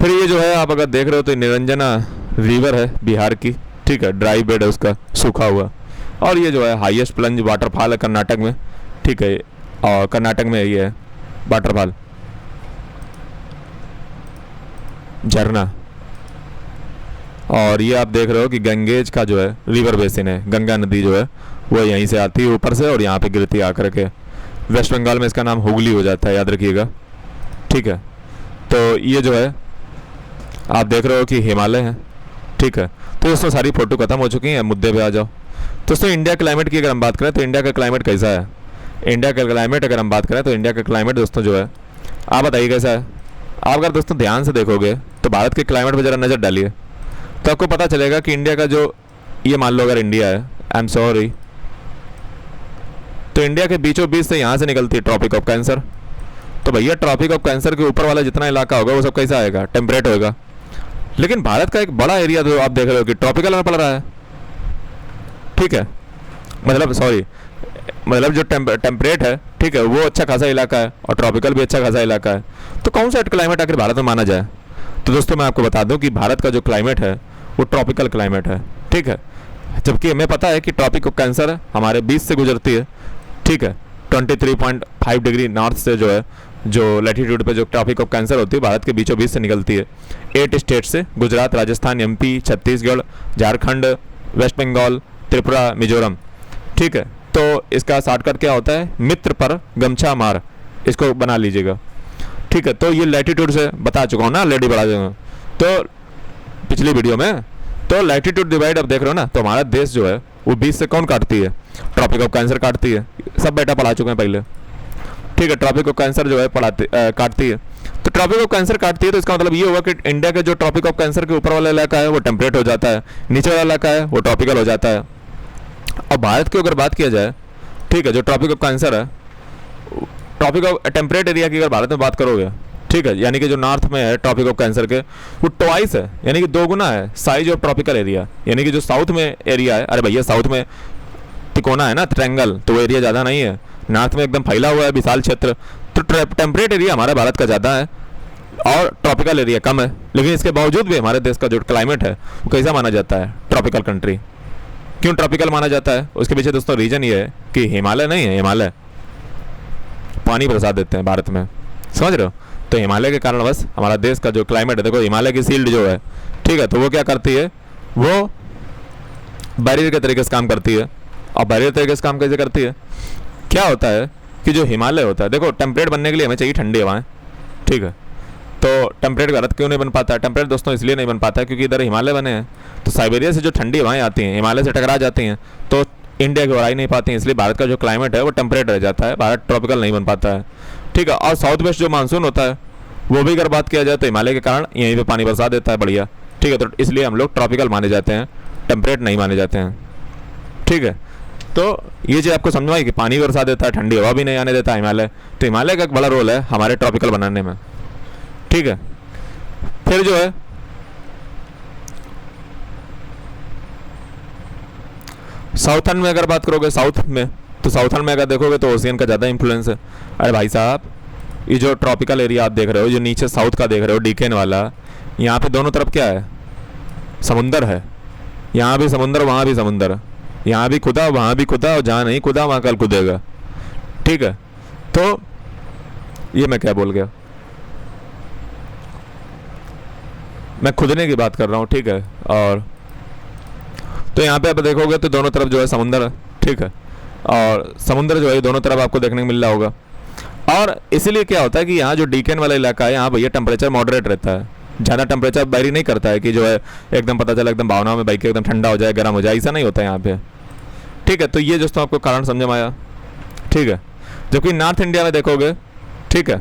फिर ये जो है आप अगर देख रहे हो तो निरंजना रिवर है बिहार की, ठीक है, ड्राई बेड है उसका, सूखा हुआ। और ये जो है हाईएस्ट प्लंज वाटरफॉल है कर्नाटक में, ठीक है, और कर्नाटक में ये है वाटरफॉल, झरना। और ये आप देख रहे हो कि गंगेज का जो है रिवर बेसिन है, गंगा नदी जो है वो यहीं से आती है ऊपर से और यहाँ पे गिरती है आकर के। वेस्ट बंगाल में इसका नाम हुगली हो जाता है, याद रखिएगा, ठीक है। तो ये जो है आप देख रहे हो कि हिमालय है, ठीक है। तो दोस्तों सारी फोटो खत्म हो चुकी हैं, मुद्दे पे आ जाओ। दोस्तों इंडिया क्लाइमेट की अगर हम बात करें तो इंडिया का क्लाइमेट कैसा है? इंडिया का क्लाइमेट अगर हम बात करें तो इंडिया का क्लाइमेट दोस्तों जो है, आप बताइए कैसा है? आप अगर दोस्तों ध्यान से देखोगे तो भारत के क्लाइमेट पर ज़रा नज़र डालिए तो आपको पता चलेगा कि इंडिया का जो, ये मान लो अगर इंडिया है, आई एम सॉरी, तो इंडिया के बीचों बीच से यहाँ से निकलती है ट्रॉपिक ऑफ कैंसर। तो भैया ट्रॉपिक ऑफ कैंसर के ऊपर वाला जितना इलाका होगा वो सब कैसा आएगा? टेम्परेट होगा। लेकिन भारत का एक बड़ा एरिया जो आप देख रहे हो कि ट्रॉपिकल में पड़ रहा है, ठीक है, मतलब सॉरी, मतलब जो टेम्परेट है, ठीक है, वो अच्छा खासा इलाका है और ट्रॉपिकल भी अच्छा खासा इलाका है। तो कौन सा क्लाइमेट आखिर भारत में माना जाए? तो दोस्तों मैं आपको बता दूं कि भारत का जो क्लाइमेट है वो ट्रॉपिकल क्लाइमेट है, ठीक है। जबकि हमें पता है कि ट्रॉपिक ऑफ कैंसर हमारे बीच से गुजरती है, ठीक है, 23.5 डिग्री नॉर्थ से जो है, जो लैटिट्यूड पे जो ट्रॉपिक ऑफ कैंसर होती है भारत के बीचों बीच से निकलती है 8 स्टेट से, गुजरात, राजस्थान, एमपी, छत्तीसगढ़, झारखंड, वेस्ट बंगाल, त्रिपुरा, मिजोरम, ठीक है। तो इसका शॉर्टकट क्या होता है? मित्र पर गमछा मार, इसको बना लीजिएगा, ठीक है। तो ये लैटिट्यूड से बता चुका हूँ ना, ऑलरेडी बता दूँगा तो पिछली वीडियो में। तो लैटिट्यूड डिवाइड आप देख रहे हो ना, तो हमारा देश जो है वो बीच से कौन काटती है? ट्रॉपिक ऑफ कैंसर काटती है, सब बेटा पढ़ा चुके हैं पहले, ठीक है। ट्रॉपिक ऑफ कैंसर जो है काटती है। तो ट्रॉपिक ऑफ कैंसर काटती है तो इसका मतलब ये होगा कि इंडिया के जो ट्रॉपिक ऑफ कैंसर के ऊपर वाला इलाका है वो टेम्परेट हो जाता है, नीचे वाला इलाका है वो ट्रॉपिकल हो जाता है। और भारत की अगर बात किया जाए, ठीक है, जो ट्रॉपिक ऑफ कैंसर है, ट्रॉपिक ऑफ टेम्परेट एरिया की अगर भारत में बात करोगे, ठीक है, यानी कि जो नॉर्थ में है ट्रॉपिक ऑफ कैंसर के, वो ट्वाइस है, यानी कि 2 गुना है साइज ऑफ ट्रॉपिकल एरिया। यानी कि जो साउथ में एरिया है, अरे भैया साउथ में तिकोना है ना, ट्रायंगल, तो वो एरिया ज़्यादा नहीं है, नॉर्थ में एकदम फैला हुआ है विशाल क्षेत्र। तो टेम्परेट एरिया हमारा भारत का ज़्यादा है और ट्रॉपिकल एरिया कम है। लेकिन इसके बावजूद भी हमारे देश का जो क्लाइमेट है वो कैसा माना जाता है? Tropical country. क्यों ट्रॉपिकल माना जाता है? उसके पीछे दोस्तों रीजन ये है कि हिमालय नहीं है, हिमालय पानी बरसा देते हैं भारत में, समझ रहे हो? तो हिमालय के कारण बस हमारा देश का जो क्लाइमेट है, देखो हिमालय की शील्ड जो है, ठीक है, तो वो क्या करती है? वो बैरियर के तरीके से काम करती है। और बैरियर तरीके से काम कैसे करती है? क्या होता है कि जो हिमालय होता है, देखो टेम्परेट बनने के लिए हमें चाहिए ठंडी हवाएं, ठीक है। तो टेम्परेट भारत क्यों नहीं बन पाता है? टेम्परेट दोस्तों इसलिए नहीं बन पाता है क्योंकि इधर हिमालय बने हैं, तो साइबेरिया से जो ठंडी हवाएं आती हैं हिमालय से टकरा जाती हैं, तो इंडिया की ओर आ ही नहीं पाती हैं। इसलिए भारत का जो क्लाइमेट है वो टेम्परेट रह जाता है, भारत ट्रॉपिकल नहीं बन पाता है, ठीक है। और साउथ वेस्ट जो मानसून होता है वो भी अगर बात किया जाए तो हिमालय के कारण यहीं पे पानी बरसा देता है बढ़िया, ठीक है। तो इसलिए हम लोग ट्रॉपिकल माने जाते हैं, टेम्परेट नहीं माने जाते हैं, ठीक है। तो ये चीज़ आपको समझ में आई कि पानी बरसा देता है, ठंडी हवा भी नहीं आने देता हिमालय। तो हिमालय का एक बड़ा रोल है हमारे ट्रॉपिकल बनाने में, ठीक है। फिर जो है साउथर्न में अगर बात करोगे, साउथ में, तो साउथर्न में अगर देखोगे तो ओशियन का ज़्यादा इंफ्लुएंस है। अरे भाई साहब, ये जो ट्रॉपिकल एरिया आप देख रहे हो, जो नीचे साउथ का देख रहे हो डीकेन वाला, यहाँ पे दोनों तरफ क्या है? समुंदर है। यहाँ भी समुंदर, वहाँ भी समुंदर, यहाँ भी खुदा, वहाँ भी खुदा, और जहाँ नहीं खुदा वहाँ कल खुदेगा, ठीक है। तो ये मैं क्या बोल गया? मैं खुदने की बात कर रहा हूँ, ठीक है। और तो यहाँ पे आप देखोगे तो दोनों तरफ जो है समुंदर है, ठीक है। और समुंदर जो है दोनों तरफ आपको देखने को मिल रहा होगा। और इसीलिए क्या होता है कि यहाँ जो डीकेन वाला इलाका है, यहाँ भैया टेम्परेचर मॉडरेट रहता है, ज़्यादा टेम्परेचर बैरी नहीं करता है कि जो है एकदम पता चला एकदम भावनाओं में बाइक एकदम ठंडा हो जाए, गर्म हो जाए, ऐसा नहीं होता है यहाँ पे, ठीक है। तो ये दोस्तों आपको कारण समझ में आया, ठीक है। जबकि नॉर्थ इंडिया में देखोगे, ठीक है,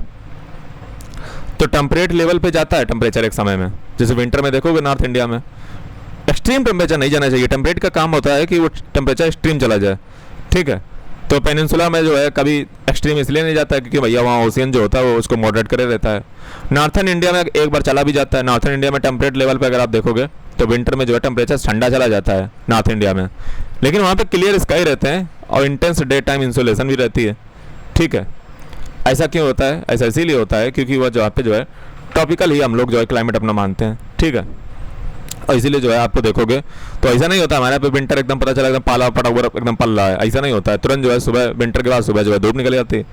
तो टेम्परेट लेवल पे जाता है टेम्परेचर एक समय में। जैसे विंटर में देखोगे नॉर्थ इंडिया में एक्सट्रीम टेम्परेचर नहीं जाना चाहिए। टेम्परेट का काम होता है कि वो टेम्परेचर एक्सट्रीम चला जाए, ठीक है। तो पेनिनसुला में जो है कभी एक्सट्रीम इसलिए नहीं जाता है क्योंकि भैया वहाँ ओशियन जो होता है वो उसको मॉडरेट करे रहता है। नॉर्थन इंडिया में एक बार चला भी जाता है। नॉर्थन इंडिया में टेम्परेट लेवल पे अगर आप देखोगे तो विंटर में जो है टेम्परेचर ठंडा चला जाता है नॉर्थ इंडिया में, लेकिन वहाँ पे क्लियर स्काई रहते हैं और इंटेंस डे टाइम इंसोलेशन भी रहती है, ठीक है। ऐसा क्यों होता है? ऐसा इसीलिए होता है क्योंकि वह जहाँ पे जो है ट्रॉपिकल ही हम लोग जो है क्लाइमेट अपना मानते हैं, ठीक है। और इसीलिए जो है आपको देखोगे तो ऐसा नहीं होता हमारे यहाँ पे विंटर एकदम पता चला एकदम पाला पड़ा हुआ एकदम पल रहा है, ऐसा नहीं होता है। तुरंत जो है सुबह विंटर के बाद सुबह जो है धूप निकल जाती है,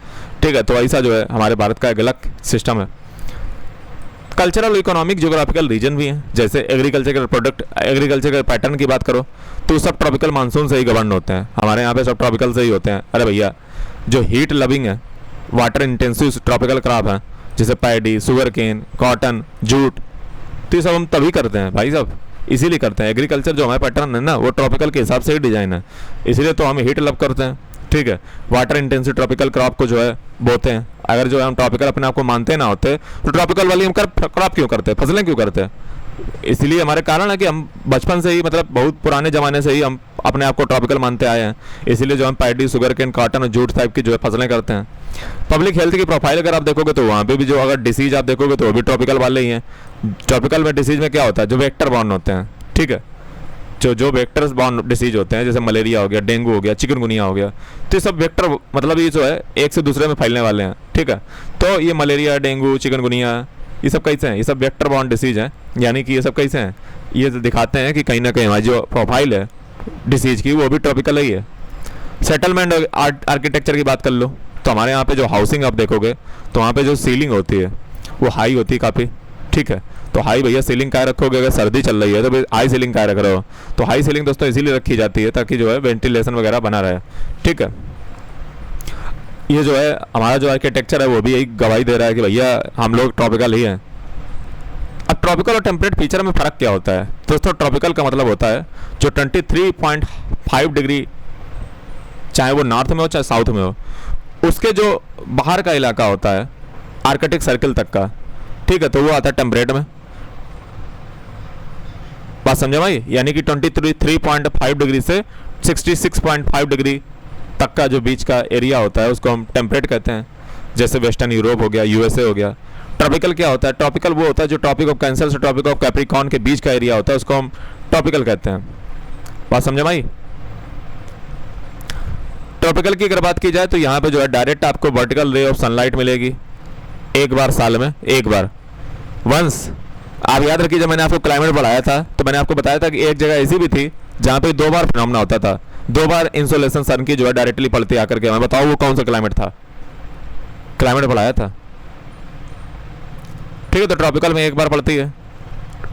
ठीक है। तो ऐसा जो है हमारे भारत का एक अलग सिस्टम है। कल्चरल, इकोनॉमिक, ज्योग्राफिकल रीजन भी हैं। जैसे एग्रीकल्चर के प्रोडक्ट, एग्रीकल्चर के पैटर्न की बात करो तो सब ट्रॉपिकल मानसून से ही गवर्न होते हैं। हमारे यहाँ पे सब ट्रॉपिकल से ही होते हैं। अरे भैया जो हीट लविंग है, वाटर इंटेंसिव ट्रॉपिकल क्रॉप है जैसे paddy, sugar cane, cotton, jute, तो ये सब हम तभी करते हैं भाई साहब, इसीलिए करते हैं। एग्रीकल्चर जो हमारा पैटर्न है ना वो ट्रॉपिकल के हिसाब से ही डिजाइन है, इसीलिए तो हम हीट लव करते हैं, ठीक है। वाटर इंटेंसिव ट्रॉपिकल क्रॉप को जो है बोते हैं। अगर जो है हम ट्रॉपिकल अपने आप को मानते ना होते तो ट्रॉपिकल वाली हम क्रॉप क्यों करते, फसलें क्यों करते? इसलिए हमारे कारण है कि हम बचपन से ही, मतलब बहुत पुराने ज़माने से ही हम अपने आप को ट्रॉपिकल मानते आए हैं। इसीलिए जो हम पैडी, शुगर केन, कॉटन और जूट टाइप की जो है फसलें करते हैं। पब्लिक हेल्थ की प्रोफाइल अगर आप देखोगे तो वहाँ पे भी जो अगर डिसीज आप देखोगे तो वो भी ट्रॉपिकल वाले ही हैं। ट्रॉपिकल में डिसीज में क्या होता है, जो वेक्टर बॉर्न होते हैं, ठीक है, जो वेक्टर्स बॉर्न डिसीज होते हैं, जैसे मलेरिया हो गया, डेंगू हो गया, चिकनगुनिया हो गया, तो ये सब वेक्टर, मतलब ये जो है एक से दूसरे में फैलने वाले हैं, ठीक है। तो ये मलेरिया, डेंगू, चिकनगुनिया, ये सब कैसे हैं? ये सब वेक्टर बॉर्न डिसीज हैं। यानी कि ये सब कैसे हैं? ये दिखाते हैं कि कहीं ना कहीं हमारी जो प्रोफाइल है डिसीज की वो भी ट्रॉपिकल ही है। सेटलमेंट आर्किटेक्चर की बात कर लो तो हमारे यहाँ पे जो हाउसिंग आप देखोगे तो वहाँ पे जो सीलिंग होती है वो हाई होती है काफ़ी, ठीक है। तो हाई भैया सीलिंग काय रखोगे? अगर सर्दी चल रही है तो हाई सीलिंग काय रख रहे हो? तो हाई सीलिंग दोस्तों इसीलिए रखी जाती है ताकि जो है वेंटिलेशन वगैरह बना रहे, ठीक है। ये जो है हमारा जो आर्किटेक्चर है वो भी यही गवाही दे रहा है कि भैया हम लोग ट्रॉपिकल ही हैं। अब ट्रॉपिकल और टेम्परेट फीचर में फ़र्क क्या होता है? दोस्तों ट्रॉपिकल का मतलब होता है जो 23.5 डिग्री, चाहे वो नॉर्थ में हो चाहे साउथ में हो, उसके जो बाहर का इलाका होता है आर्कटिक सर्किल तक का, ठीक है, तो वो आता है टेम्परेट में। बात समझे भाई? यानी कि 23.5 डिग्री से 66.5 डिग्री तक का जो बीच का एरिया होता है उसको हम टेम्परेट कहते हैं। जैसे वेस्टर्न यूरोप हो गया, यूएसए हो गया। ट्रॉपिकल क्या होता है? ट्रॉपिकल वो होता है जो ट्रॉपिक ऑफ कैंसर से ट्रॉपिक ऑफ कैप्रिकॉर्न के बीच का एरिया होता है, उसको हम ट्रॉपिकल कहते हैं। बात समझे भाई? ट्रॉपिकल की अगर बात की जाए तो यहाँ पे जो है डायरेक्ट आपको वर्टिकल रे ऑफ सनलाइट मिलेगी एक बार साल में, एक बार वंस। आप याद रखिए जब मैंने आपको क्लाइमेट पढ़ाया था तो मैंने आपको बताया था कि एक जगह ऐसी भी थी जहाँ पे 2 बार फिनोमेना होता था, 2 बार इंसोलेशन सन की जो है डायरेक्टली पड़ती आकर के। मैं बताओ वो कौन सा क्लाइमेट था? क्लाइमेट पढ़ाया था, ठीक है। तो ट्रॉपिकल में एक बार पड़ती है।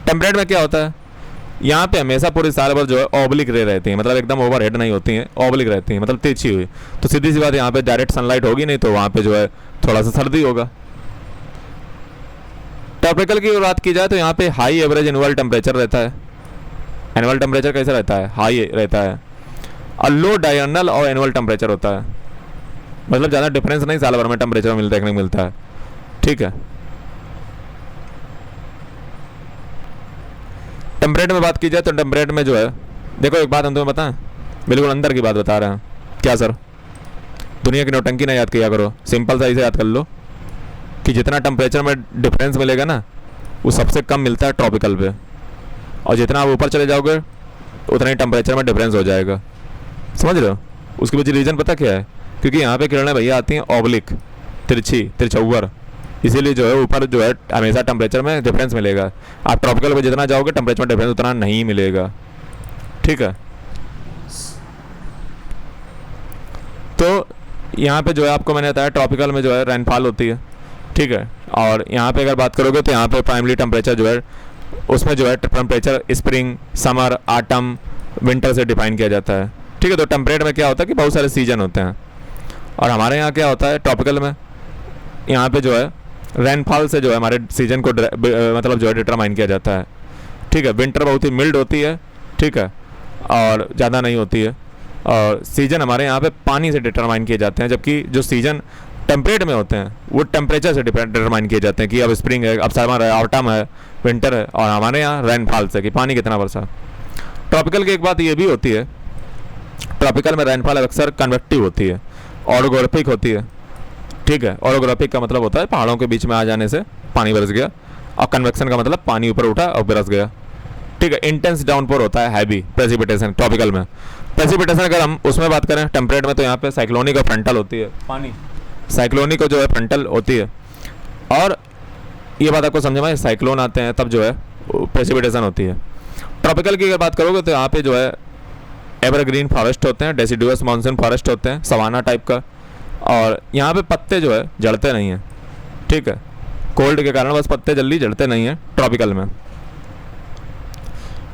टेम्परेट में क्या होता है? यहाँ पे हमेशा पूरी साल भर जो है ऑब्लिक रे रहती है, मतलब एकदम ओवर हेड नहीं होती हैं, ऑब्लिक रहती हैं, मतलब तिरछी हुई। तो सीधी सी बात, यहाँ पे डायरेक्ट सनलाइट होगी नहीं तो वहाँ पे जो है थोड़ा सा सर्दी होगा। ट्रॉपिकल की बात की जाए तो यहाँ पे हाई एवरेज एनुअल टेम्परेचर रहता है। एनुअल टेम्परेचर कैसा रहता है? हाई रहता है। और लो डायर्नल और एनुअल टेम्परेचर होता है, मतलब ज़्यादा डिफरेंस नहीं साल भर में टेम्परेचर में देखने को मिलता है, ठीक है। टेम्परेट में बात की जाए तो टेम्परेट में जो है, देखो एक बात हम तुम्हें बताएं, बिल्कुल अंदर की बात बता रहे हैं। क्या सर? दुनिया की नौटंकी ना याद किया करो, सिंपल सा इसे याद कर लो कि जितना टेम्परेचर में डिफरेंस मिलेगा ना वो सबसे कम मिलता है ट्रॉपिकल पे, और जितना आप ऊपर चले जाओगे उतना ही टेम्परेचर में डिफरेंस हो जाएगा। समझ रहे हो? उसकी वजह रीज़न पता क्या है? क्योंकि यहाँ पे किरणें भैया आती हैं ऑब्लिक, तिरछी, तिरछौवर, इसीलिए जो है ऊपर जो है हमेशा टेम्परेचर में डिफरेंस मिलेगा। आप ट्रॉपिकल पे जितना जाओगे टेम्परेचर में डिफरेंस उतना नहीं मिलेगा, ठीक है। तो यहाँ पे जो है आपको मैंने बताया ट्रॉपिकल में जो है रेनफॉल होती है, ठीक है। और यहाँ पे अगर बात करोगे तो यहाँ पे प्राइमरी टेम्परेचर जो है उसमें जो है temperature spring, summer, autumn, winter से डिफाइन किया जाता है, ठीक है। तो टेम्परेट में क्या होता है कि बहुत सारे सीजन होते हैं, और हमारे यहाँ क्या होता है ट्रॉपिकल में, यहाँ पे जो है रेनफॉल से जो है हमारे सीजन को मतलब जो है डिटरमाइन किया जाता है, ठीक है। विंटर बहुत ही मिल्ड होती है, ठीक है, और ज़्यादा नहीं होती है। और सीजन हमारे यहाँ पे पानी से डिटरमाइन किए जाते हैं, जबकि जो सीजन टेम्परेट में होते हैं वो टेम्परेचर से डिटरमाइन किए जाते हैं कि अब स्प्रिंग है, अब समर है, ऑटम है, विंटर है। और हमारे यहाँ रेनफॉल से कि पानी कितना बरसा। ट्रॉपिकल की एक बात ये भी होती है, ट्रॉपिकल में रेनफॉल अक्सर कन्वेक्टिव होती है, ऑरोग्राफिक होती है। ठीक है, ऑरोग्राफिक का मतलब होता है पहाड़ों के बीच में आ जाने से पानी बरस गया, और कन्वेक्शन का मतलब पानी ऊपर उठा और बरस गया। ठीक है, इंटेंस डाउनपोर होता है, हैवी प्रेसिपिटेशन ट्रॉपिकल में। प्रेसिपिटेशन अगर हम उसमें बात करें टेम्परेट में, तो यहाँ पे साइक्लोनिक और फ्रंटल होती है, पानी साइक्लोनिक जो है फ्रंटल होती है। और ये बात आपको समझ में, साइक्लोन आते हैं तब जो है प्रेसिपिटेशन होती है। ट्रॉपिकल की अगर बात करोगे तो यहाँ पे जो है एवरग्रीन फॉरेस्ट होते हैं, डेसिडुअस मानसून फॉरेस्ट होते हैं, सवाना टाइप का। और यहाँ पे पत्ते जो है जड़ते नहीं हैं। ठीक है, कोल्ड के कारण बस पत्ते जल्दी जड़ते नहीं हैं ट्रॉपिकल में।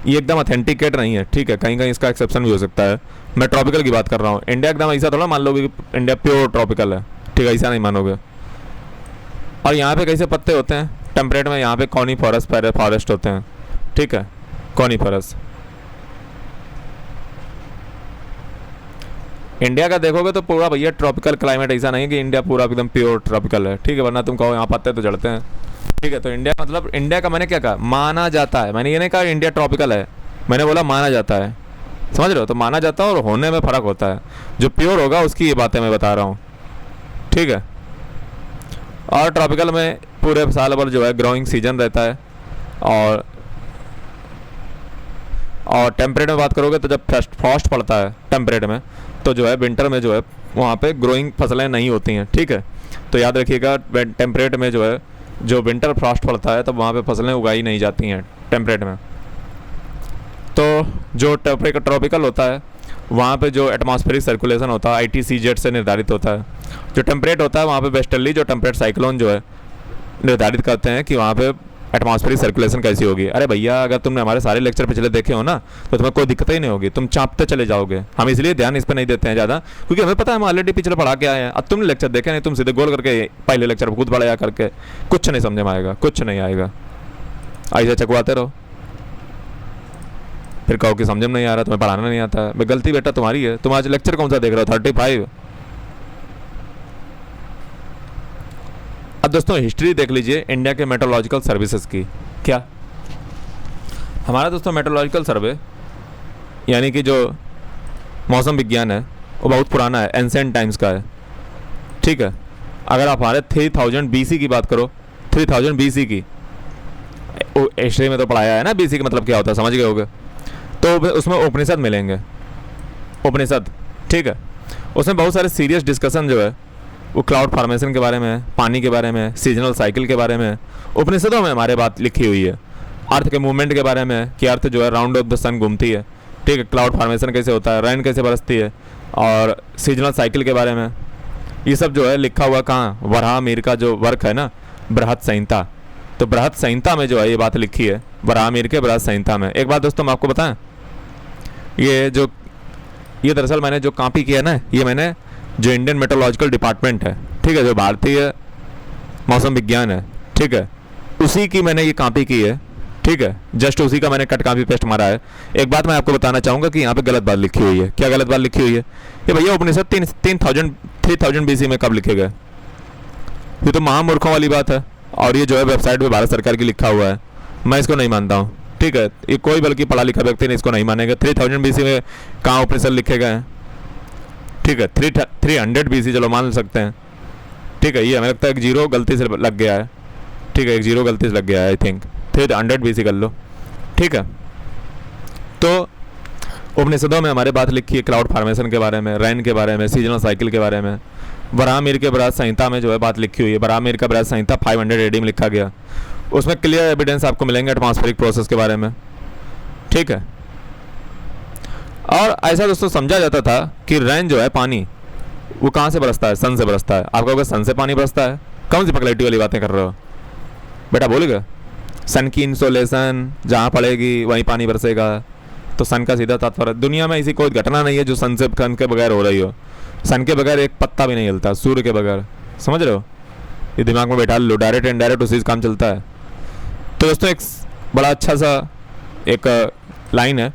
ये एकदम ऑथेंटिकेट नहीं है। ठीक है, कहीं कहीं इसका एक्सेप्शन भी हो सकता है। मैं ट्रॉपिकल की बात कर रहा हूँ। इंडिया एकदम ऐसा थोड़ा मान लोगे कि इंडिया प्योर ट्रॉपिकल है। ठीक है, ऐसा नहीं मानोगे। और यहाँ पे कैसे पत्ते होते हैं टेम्परेट में, यहाँ पे कॉनीफरस फॉरेस्ट होते हैं। ठीक है, कॉनीफरस। इंडिया का देखोगे तो पूरा भैया ट्रॉपिकल क्लाइमेट, ऐसा नहीं है कि इंडिया पूरा एकदम प्योर ट्रॉपिकल है। ठीक है, वरना तुम कहो यहाँ पत्ते तो जड़ते हैं। ठीक है, तो इंडिया मतलब, इंडिया का मैंने क्या कहा, माना जाता है। मैंने ये नहीं कहा इंडिया ट्रॉपिकल है, मैंने बोला माना जाता है। समझ रहे हो, तो माना जाता है और होने में फ़र्क होता है। जो प्योर होगा उसकी ये बातें मैं बता रहा हूँ। ठीक है, और ट्रॉपिकल में पूरे साल भर जो है ग्रोइंग सीजन रहता है। और टेम्परेट में बात करोगे तो जब फ्रॉस्ट पड़ता है टेम्परेट में, तो जो है विंटर में जो है वहाँ पे ग्रोइंग फसलें नहीं होती हैं। ठीक है, तो याद रखिएगा टेम्परेट में जो है जो विंटर फ्रॉस्ट पड़ता है तब वहाँ पे फसलें उगाई नहीं जाती हैं टेम्परेट में। तो जो ट्रॉपिकल होता है वहाँ पे जो एटमॉस्फेरिक सर्कुलेशन होता है ITCZ से निर्धारित होता है। जो टेम्परेट होता है वहाँ पे वेस्टर्ली जो टेम्परेट साइक्लोन जो है निर्धारित करते हैं कि वहाँ पे एटमॉस्फेरिक सर्कुलेशन कैसी होगी। अरे भैया, अगर तुमने हमारे सारे लेक्चर पिछले देखे हो ना तो तुम्हें कोई दिक्कत ही नहीं होगी, तुम चाँपते चले जाओगे। हम इसलिए ध्यान इस पर नहीं देते हैं ज़्यादा, क्योंकि हमें पता है हम ऑलरेडी पिछले पढ़ा के आए हैं। अब तुमने लेक्चर देखे नहीं, तुम सीधे गोल करके पहले लेक्चर खुद पढ़ाया करके कुछ नहीं समझ में आएगा, कुछ नहीं आएगा। ऐसे चकवाते रहो, फिर कहो कि समझ में नहीं आ रहा, तुम्हें पढ़ाना नहीं आता है। मैं गलती बेटा तुम्हारी है। तुम आज लेक्चर कौन सा देख रहे हो, 35। अब दोस्तों हिस्ट्री देख लीजिए इंडिया के मेट्रोलॉजिकल सर्विसेज की। क्या हमारा दोस्तों मेट्रोलॉजिकल सर्वे यानी कि जो मौसम विज्ञान है वो बहुत पुराना है, एंसेंट टाइम्स का है। ठीक है, अगर आप हमारे 3000 BC की बात करो, 3000 BC की, हिस्ट्री में तो पढ़ाया है ना BC का मतलब क्या होता है, समझ गए होगे। तो उसमें उपनिषद मिलेंगे, उपनिषद। ठीक है, उसमें बहुत सारे सीरियस डिस्कशन जो है वो क्लाउड फॉर्मेशन के बारे में, पानी के बारे में, सीजनल साइकिल के बारे में उपनिषदों में हमारे बात लिखी हुई है। अर्थ के मूवमेंट के बारे में कि अर्थ जो है राउंड ऑफ द सन घूमती है। ठीक है, क्लाउड फॉर्मेशन कैसे होता है, रेन कैसे बरसती है, और सीजनल साइकिल के बारे में ये सब जो है लिखा हुआ कहाँ, वराहमिहिर का जो वर्क है ना, बृहद संहिता। तो बृहद संहिता में जो है ये बात लिखी है, वराहमिहिर के बृहद संहिता में। एक बात दोस्तों मैं आपको बताएं, ये दरअसल मैंने जो कॉपी किया ना, ये मैंने जो इंडियन मेट्रोलॉजिकल डिपार्टमेंट है, ठीक है, जो भारतीय मौसम विज्ञान है, ठीक है, उसी की मैंने ये कॉपी की है। ठीक है, जस्ट उसी का मैंने कट कॉपी पेस्ट मारा है। एक बात मैं आपको बताना चाहूँगा कि यहाँ पे गलत बात लिखी हुई है। क्या गलत बात लिखी हुई है? ये भैया उपनिषद 3000 BC में कब लिखे गए? ये तो महामूर्खों वाली बात है। और ये जो है वेबसाइट पे भारत सरकार की लिखा हुआ है, मैं इसको नहीं मानता हूँ। ठीक है, ये कोई बल्कि पढ़ा लिखा व्यक्ति नहीं इसको नहीं मानेगा। 3000 BC में कहाँ उपनिषद लिखे गए हैं? ठीक है, 300 BC चलो मान सकते हैं। ठीक है, ये हमें लगता है एक जीरो गलती से लग गया है। ठीक है, एक जीरो गलती से लग गया है, आई थिंक 300 BC कर लो। ठीक है, तो उपनिषदों में हमारे बात लिखी है क्लाउड फॉर्मेशन के बारे में, रेन के बारे में, सीजनल साइकिल के बारे में। वराहमिहिर के बृहद संहिता में जो है बात लिखी हुई है। वराहमिहिर का बृहद संहिता 500 AD में लिखा गया। उसमें क्लियर एविडेंस आपको मिलेंगे एटमॉस्फेरिक प्रोसेस के बारे में। ठीक है, और ऐसा दोस्तों समझा जाता था कि रेन जो है पानी वो कहाँ से बरसता है? सन से बरसता है। आप कहोगे सन से पानी बरसता है? कौन सी पगलेटी वाली बातें कर रहे हो बेटा, बोलेगा सन की इंसोलेशन जहाँ पड़ेगी वहीं पानी बरसेगा। तो सन का सीधा तात्पर्य, दुनिया में ऐसी कोई घटना नहीं है जो सन के बगैर हो रही हो। सन के बगैर एक पत्ता भी नहीं हिलता, सूर्य के बगैर। समझ रहे हो? ये दिमाग में बैठा लो, डायरेक्ट इनडायरेक्ट उसी से काम चलता है। तो दोस्तों एक बड़ा अच्छा सा एक लाइन है,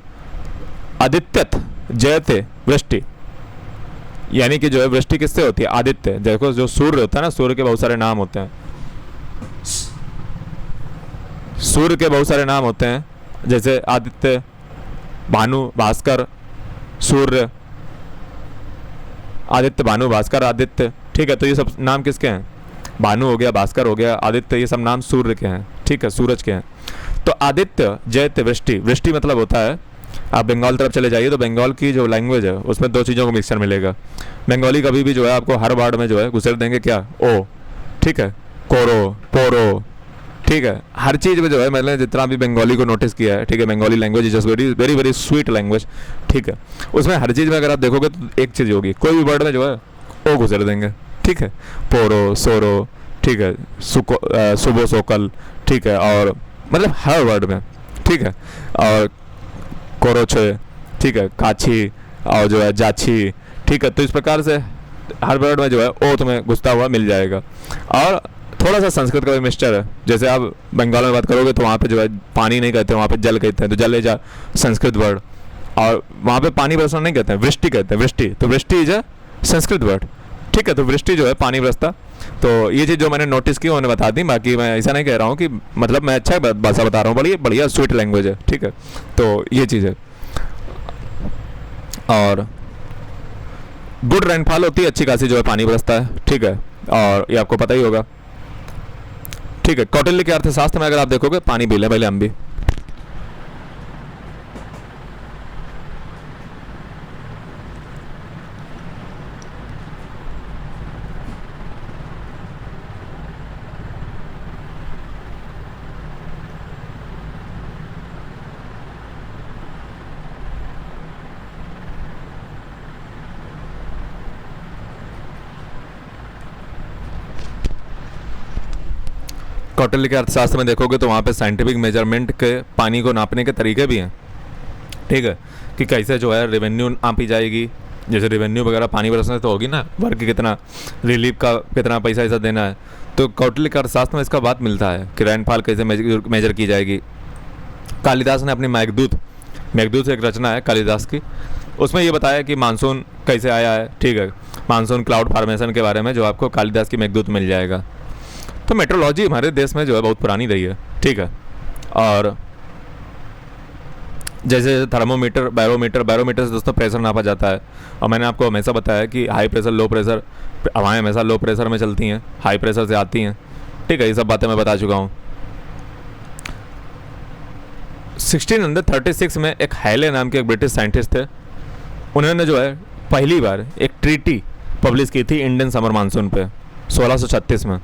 आदित्यत जयते वृष्टि, यानी कि जो है वृष्टि किससे होती है? आदित्य। देखो जो सूर्य होता है ना, सूर्य के बहुत सारे नाम होते हैं, सूर्य के बहुत सारे नाम होते हैं, जैसे आदित्य, भानु, भास्कर, सूर्य, आदित्य, भानु, भास्कर, आदित्य। ठीक है, तो ये सब नाम किसके हैं? भानु हो गया, भास्कर हो गया, आदित्य, ये सब नाम सूर्य के हैं। ठीक है, सूरज के हैं। तो आदित्य, जैत्य, वृष्टि। वृष्टि मतलब होता है, आप बंगाल तरफ चले जाइए तो बंगाल की जो लैंग्वेज है उसमें दो चीज़ों का मिक्सचर मिलेगा। बंगाली कभी भी जो है आपको हर वर्ड में जो है घुसेड़ देंगे क्या? ओ। ठीक है, कोरो, पोरो। ठीक है, हर चीज़ में जो है, मैंने जितना भी बंगाली को नोटिस किया है, ठीक है, Bengali language is just very very very sweet language. ठीक है, उसमें हर चीज़ में अगर आप देखोगे तो एक चीज़ होगी, कोई भी वर्ड में जो है ओ घुसेड़ देंगे। ठीक है, पोरो, सोरो, ठीक है, सुबो, सोकल। ठीक है, और मतलब हर वर्ड में। ठीक है, और कोरोचे, ठीक है, काछी, और जो है जाछी। ठीक है, तो इस प्रकार से हर वर्ड में जो है ओ तुम्हें घुसता हुआ मिल जाएगा। और थोड़ा सा संस्कृत का भी मिक्सचर है, जैसे आप बंगाल में बात करोगे तो वहाँ पे जो है पानी नहीं कहते, वहाँ पे जल कहते हैं, तो जल इज संस्कृत वर्ड। और वहाँ पे पानी बरसना नहीं कहते हैं, वृष्टि कहते हैं, वृष्टि। तो वृष्टि इज संस्कृत वर्ड। ठीक है, तो वृष्टि जो है पानी बरसता। तो ये चीज़ जो मैंने नोटिस की उन्होंने बता दी, बाकी मैं ऐसा नहीं कह रहा हूँ कि मतलब मैं अच्छा भाषा बता रहा हूँ, बढ़िया बढ़िया स्वीट लैंग्वेज है। ठीक है, तो ये चीज़ है। और गुड रेनफॉल होती है, अच्छी खासी जो है पानी बरसता है। ठीक है, और ये आपको पता ही होगा। ठीक है, कौटिल्य के अर्थशास्त्र में अगर आप देखोगे, पानी पी लें पहले हम भी। कौटिल्य के अर्थशास्त्र में देखोगे तो वहाँ पे साइंटिफिक मेजरमेंट के पानी को नापने के तरीके भी हैं। ठीक है, कि कैसे जो है रेवेन्यू नापी जाएगी, जैसे रेवेन्यू वगैरह पानी बरसने तो होगी ना, वर्ग कितना, रिलीफ का कितना पैसा ऐसा देना है, तो कौटिल्य के अर्थशास्त्र में इसका बात मिलता है कि रेनफॉल कैसे मेजर की जाएगी। कालिदास ने अपनी मेघदूत, मेघदूत एक रचना है कालिदास की, उसमें ये बताया कि मानसून कैसे आया है। ठीक है, मानसून क्लाउड फॉर्मेशन के बारे में जो आपको कालिदास की मेघदूत मिल जाएगा। तो मेट्रोलॉजी हमारे देश में जो है बहुत पुरानी रही है। ठीक है, और जैसे थर्मोमीटर, बैरोमीटर से दोस्तों प्रेशर नापा जाता है। और मैंने आपको हमेशा बताया कि हाई प्रेशर, लो प्रेशर, हवाएं हमेशा लो प्रेशर में चलती हैं, हाई प्रेशर से आती हैं। ठीक है, ये सब बातें मैं बता चुका हूँ। 1636 में एक हैले नाम के एक ब्रिटिश साइंटिस्ट थे, उन्होंने जो है पहली बार एक ट्रीटी पब्लिश की थी इंडियन समर मानसून पे 1636 में।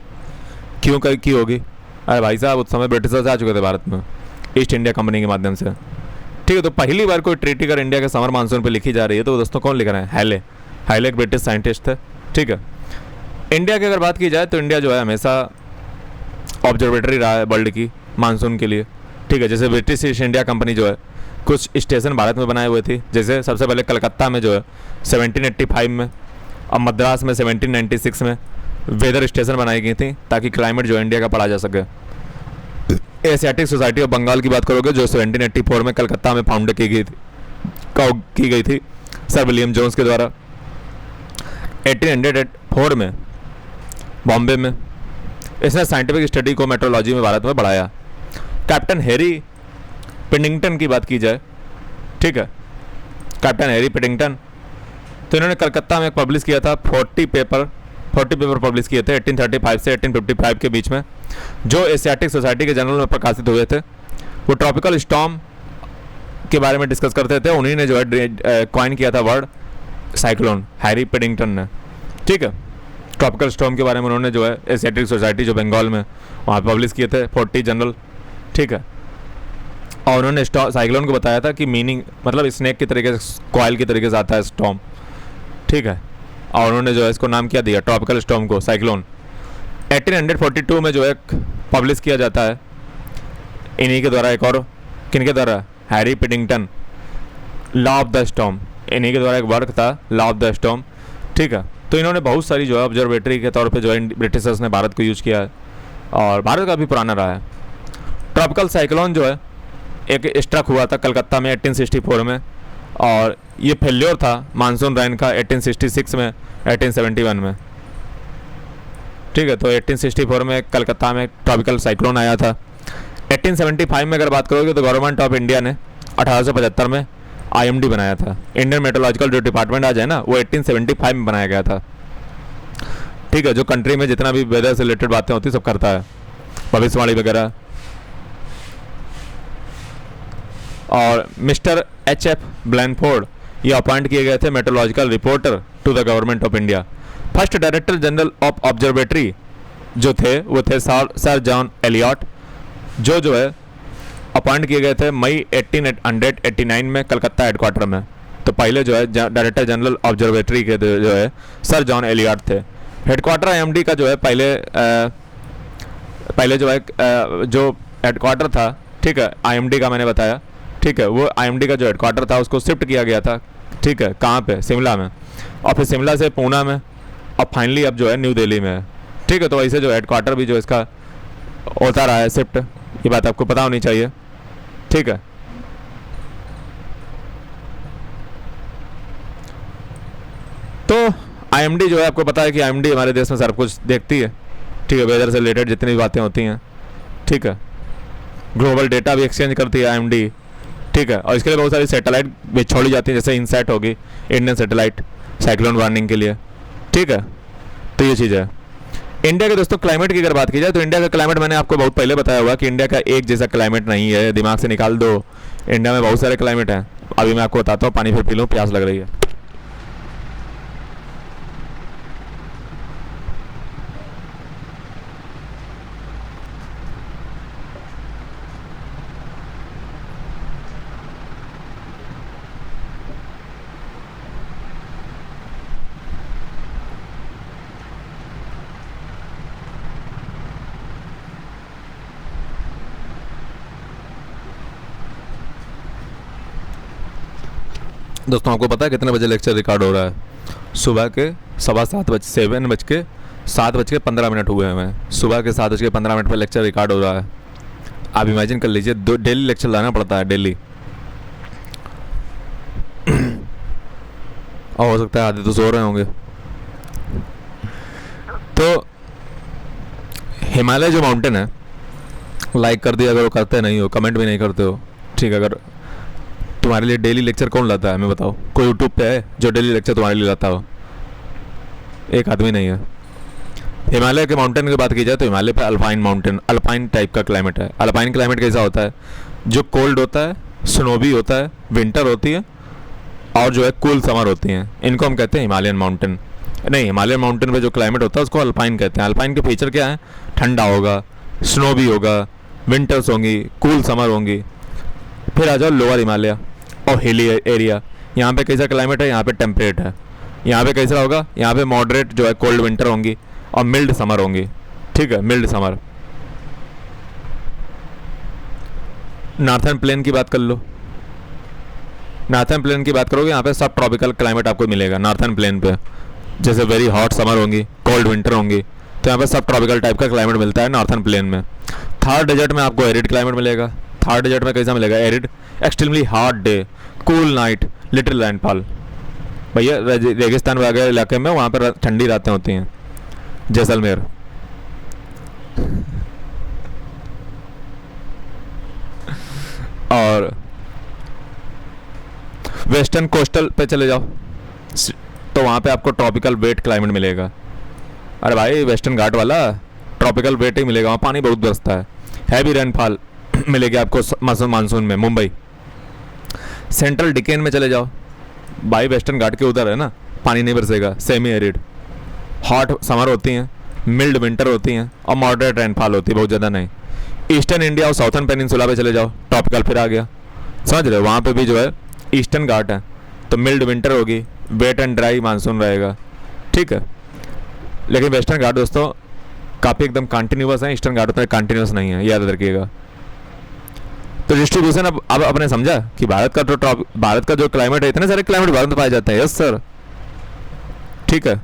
क्यों की होगी? अरे भाई साहब, उस समय ब्रिटिशर्स आ चुके थे भारत में ईस्ट इंडिया कंपनी के माध्यम से। ठीक है, तो पहली बार कोई ट्रीटी अगर इंडिया के समर मानसून पे लिखी जा रही है तो दोस्तों कौन लिख रहे हैं? हैले। हैले एक ब्रिटिश साइंटिस्ट थे। ठीक है, इंडिया की अगर बात की जाए तो इंडिया जो है हमेशा ऑब्जर्वेटरी रहा है वर्ल्ड की मानसून के लिए। ठीक है, जैसे ब्रिटिश ईस्ट इंडिया कंपनी जो है कुछ स्टेशन भारत में बनाए हुए थे, जैसे सबसे पहले कलकत्ता में जो है 1785 में, अब मद्रास में 1796 में वेदर स्टेशन बनाई गई थी ताकि क्लाइमेट जो इंडिया का पढ़ा जा सके। एशियाटिक सोसाइटी ऑफ बंगाल की बात करोगे जो 1784 में कलकत्ता में फाउंड की गई थी सर विलियम जोन्स के द्वारा। 1804 में बॉम्बे में इसने साइंटिफिक स्टडी को मेट्रोलॉजी में भारत में बढ़ाया। कैप्टन हैरी पिडिंगटन की बात की जाए, ठीक है, कैप्टन हैरी पिडिंगटन, तो इन्होंने कलकत्ता में पब्लिश किया था 40 पेपर पब्लिश किए थे 1835 से 1855 के बीच में, जो एशियाटिक सोसाइटी के जर्नल में प्रकाशित हुए थे। वो ट्रॉपिकल स्टॉर्म के बारे में डिस्कस करते थे। उन्हीं ने जो है कॉइन किया था वर्ड साइक्लोन, हैरी पिडिंगटन ने। ठीक है, ट्रॉपिकल स्टॉर्म के बारे में उन्होंने जो है एशियाटिक सोसाइटी जो बंगाल में वहाँ पब्लिश किए थे 40 जर्नल। ठीक है, और उन्होंने साइक्लोन को बताया था कि मीनिंग मतलब स्नेक की तरीके से, कॉयल की तरीके से आता है स्टॉर्म। ठीक है, और उन्होंने जो है इसको नाम क्या दिया, ट्रॉपिकल स्टॉर्म को, साइक्लोन। 1842 में जो है पब्लिश किया जाता है इन्हीं के द्वारा, एक और किनके द्वारा, Harry Piddington, law of the storm, इन्हीं के द्वारा एक वर्क था लॉ ऑफ द स्टॉर्म। ठीक है, तो इन्होंने बहुत सारी जो है ऑब्जर्वेटरी के तौर पे जो है ब्रिटिशर्स ने भारत को यूज़ किया है और भारत का भी पुराना रहा है। ट्रॉपिकल साइक्लोन जो है एक स्ट्रक हुआ था कलकत्ता में 1864 में, और ये फेल्योर था मानसून रेन का 1866 में, 1871 में। ठीक है, तो 1864 में कलकत्ता में ट्रॉपिकल साइक्लोन आया था। 1875 में अगर बात करोगे तो गवर्नमेंट ऑफ इंडिया ने 1875 में IMD बनाया था। इंडियन मेट्रोलॉजिकल जो डिपार्टमेंट आज है ना, वो 1875 में बनाया गया था। ठीक है, जो कंट्री में जितना भी वेदर से रिलेटेड बातें होती सब करता है, भविष्यवाणी वगैरह। और मिस्टर HF ब्लैनफोर्ड ये अपॉइंट किए गए थे meteorological reporter to the government of India. First director general of observatory जो थे वो थे सर जॉन एलियट, जो है अपॉइंट किए गए थे मई 1889 में कलकत्ता हेडक्वार्टर में। तो पहले जो है डायरेक्टर जनरल ऑब्जर्वेटरी के जो है सर जॉन एलियट थे। हेडक्वार्टर IMD का जो है पहले जो है जो हेडक्वार्टर था, ठीक है, IMD का मैंने बताया, ठीक है, वो IMD का जो हेडक्वार्टर था उसको शिफ्ट किया गया था। ठीक है, कहाँ पे? शिमला में, और फिर शिमला से पूना में, और फाइनली अब जो है न्यू दिल्ली में है। ठीक है, तो ऐसे जो हेडक्वार्टर भी जो इसका होता रहा है शिफ्ट, ये बात आपको पता होनी चाहिए। ठीक है, तो IMD जो है आपको पता है कि IMD हमारे देश में सारा कुछ देखती है। ठीक है, वेदर से रिलेटेड जितनी भी बातें होती हैं, ठीक है, ग्लोबल डेटा भी एक्सचेंज करती है IMD। ठीक है, और इसके लिए बहुत सारी सैटेलाइट भी छोड़ी जाती है, जैसे इनसैट होगी, इंडियन सैटेलाइट साइक्लोन वार्निंग के लिए। ठीक है, तो ये चीज़ है। इंडिया के दोस्तों क्लाइमेट की अगर बात की जाए तो इंडिया का क्लाइमेट मैंने आपको बहुत पहले बताया हुआ कि इंडिया का एक जैसा क्लाइमेट नहीं है, दिमाग से निकाल दो। इंडिया में बहुत सारे क्लाइमेट हैं। अभी मैं आपको बताता हूँ, पानी फिर पी लूँ, प्यास लग रही है। दोस्तों आपको पता है कितने बजे लेक्चर रिकॉर्ड हो रहा है? सुबह के 7:15 हुए हैं। सुबह के 7:15 पर लेक्चर रिकॉर्ड हो रहा है। आप इमेजिन कर लीजिए, डेली लेक्चर लाना पड़ता है, डेली। और हो सकता है आधे तो सो रहे होंगे। तो हिमालय जो माउंटेन है, लाइक कर दिया अगर वो करते नहीं हो, कमेंट भी नहीं करते हो। ठीक है, अगर तुम्हारे लिए डेली लेक्चर कौन लाता है हमें बताओ? कोई यूट्यूब पे है जो डेली लेक्चर तुम्हारे लिए लाता हो? एक आदमी नहीं है। हिमालय के माउंटेन की बात की जाए तो हिमालय पे अल्पाइन माउंटेन, अल्पाइन टाइप का क्लाइमेट है। अल्पाइन क्लाइमेट कैसा होता है? जो कोल्ड होता है, स्नोवी होता है, विंटर होती है, और जो है कूल समर होती हैं। इनको हम कहते हैं हिमालयन माउंटेन। नहीं, हिमालयन माउंटेन पे जो क्लाइमेट होता है उसको अल्पाइन कहते हैं। अल्पाइन के फीचर क्या है? ठंडा होगा, स्नोवी होगा, विंटर्स होंगी, कूल समर होंगी। फिर आ जाओ लोअर हिमालय और हिली एरिया। यहाँ पे कैसा क्लाइमेट है? यहाँ पे टेम्परेट है। यहाँ पे कैसा होगा? यहाँ पे मॉडरेट जो है कोल्ड विंटर होंगी और मिल्ड समर होंगी। ठीक है, मिल्ड समर। नॉर्थर्न प्लेन की बात कर लो। नॉर्थर्न प्लेन की बात करोगे, यहाँ पे सब ट्रॉपिकल क्लाइमेट आपको मिलेगा नॉर्थर्न प्लेन पे। जैसे वेरी हॉट समर होंगी, कोल्ड विंटर होंगी, तो यहाँ पे सब ट्रॉपिकल टाइप का क्लाइमेट मिलता है नॉर्थर्न प्लेन में। थार डेजर्ट में आपको एरिड क्लाइमेट मिलेगा। थार डेजर्ट में कैसा मिलेगा? Arid, extremely hot day, cool night, little rainfall. भैया रेगिस्तान वगैरह इलाके में वहाँ पर ठंडी रातें होती हैं। जैसलमेर। और वेस्टर्न कोस्टल पे चले जाओ तो वहाँ पे आपको ट्रॉपिकल वेट क्लाइमेट मिलेगा। अरे भाई, वेस्टर्न घाट वाला ट्रॉपिकल वेट ही मिलेगा, वहाँ पानी बहुत बरसता है। हैवी रेनफॉल मिलेगी आपको मानसून में। मुंबई। सेंट्रल डिकेन में चले जाओ भाई, वेस्टर्न घाट के उधर है ना, पानी नहीं बरसेगा। सेमी एरिड, हॉट समर होती हैं, मिल्ड विंटर होती हैं, और मॉडरेट रेनफॉल होती है, बहुत ज़्यादा नहीं। ईस्टर्न इंडिया और साउथर्न पेनिनसुला पे चले जाओ, ट्रॉपिकल फिर आ गया। समझ रहे हो? वहाँ पे भी जो है ईस्टर्न घाट है, तो मिल्ड विंटर होगी, वेट एंड ड्राई मानसून रहेगा। ठीक है, लेकिन वेस्टर्न घाट दोस्तों काफ़ी एकदम कंटिन्यूस है, ईस्टर्न घाट में कंटिन्यूस नहीं है, याद रखिएगा। तो डिस्ट्रीब्यूशन अब आपने समझा कि भारत का जो क्लाइमेट है, इतने सारे क्लाइमेट भारत में पाए जाते हैं। यस सर, ठीक है,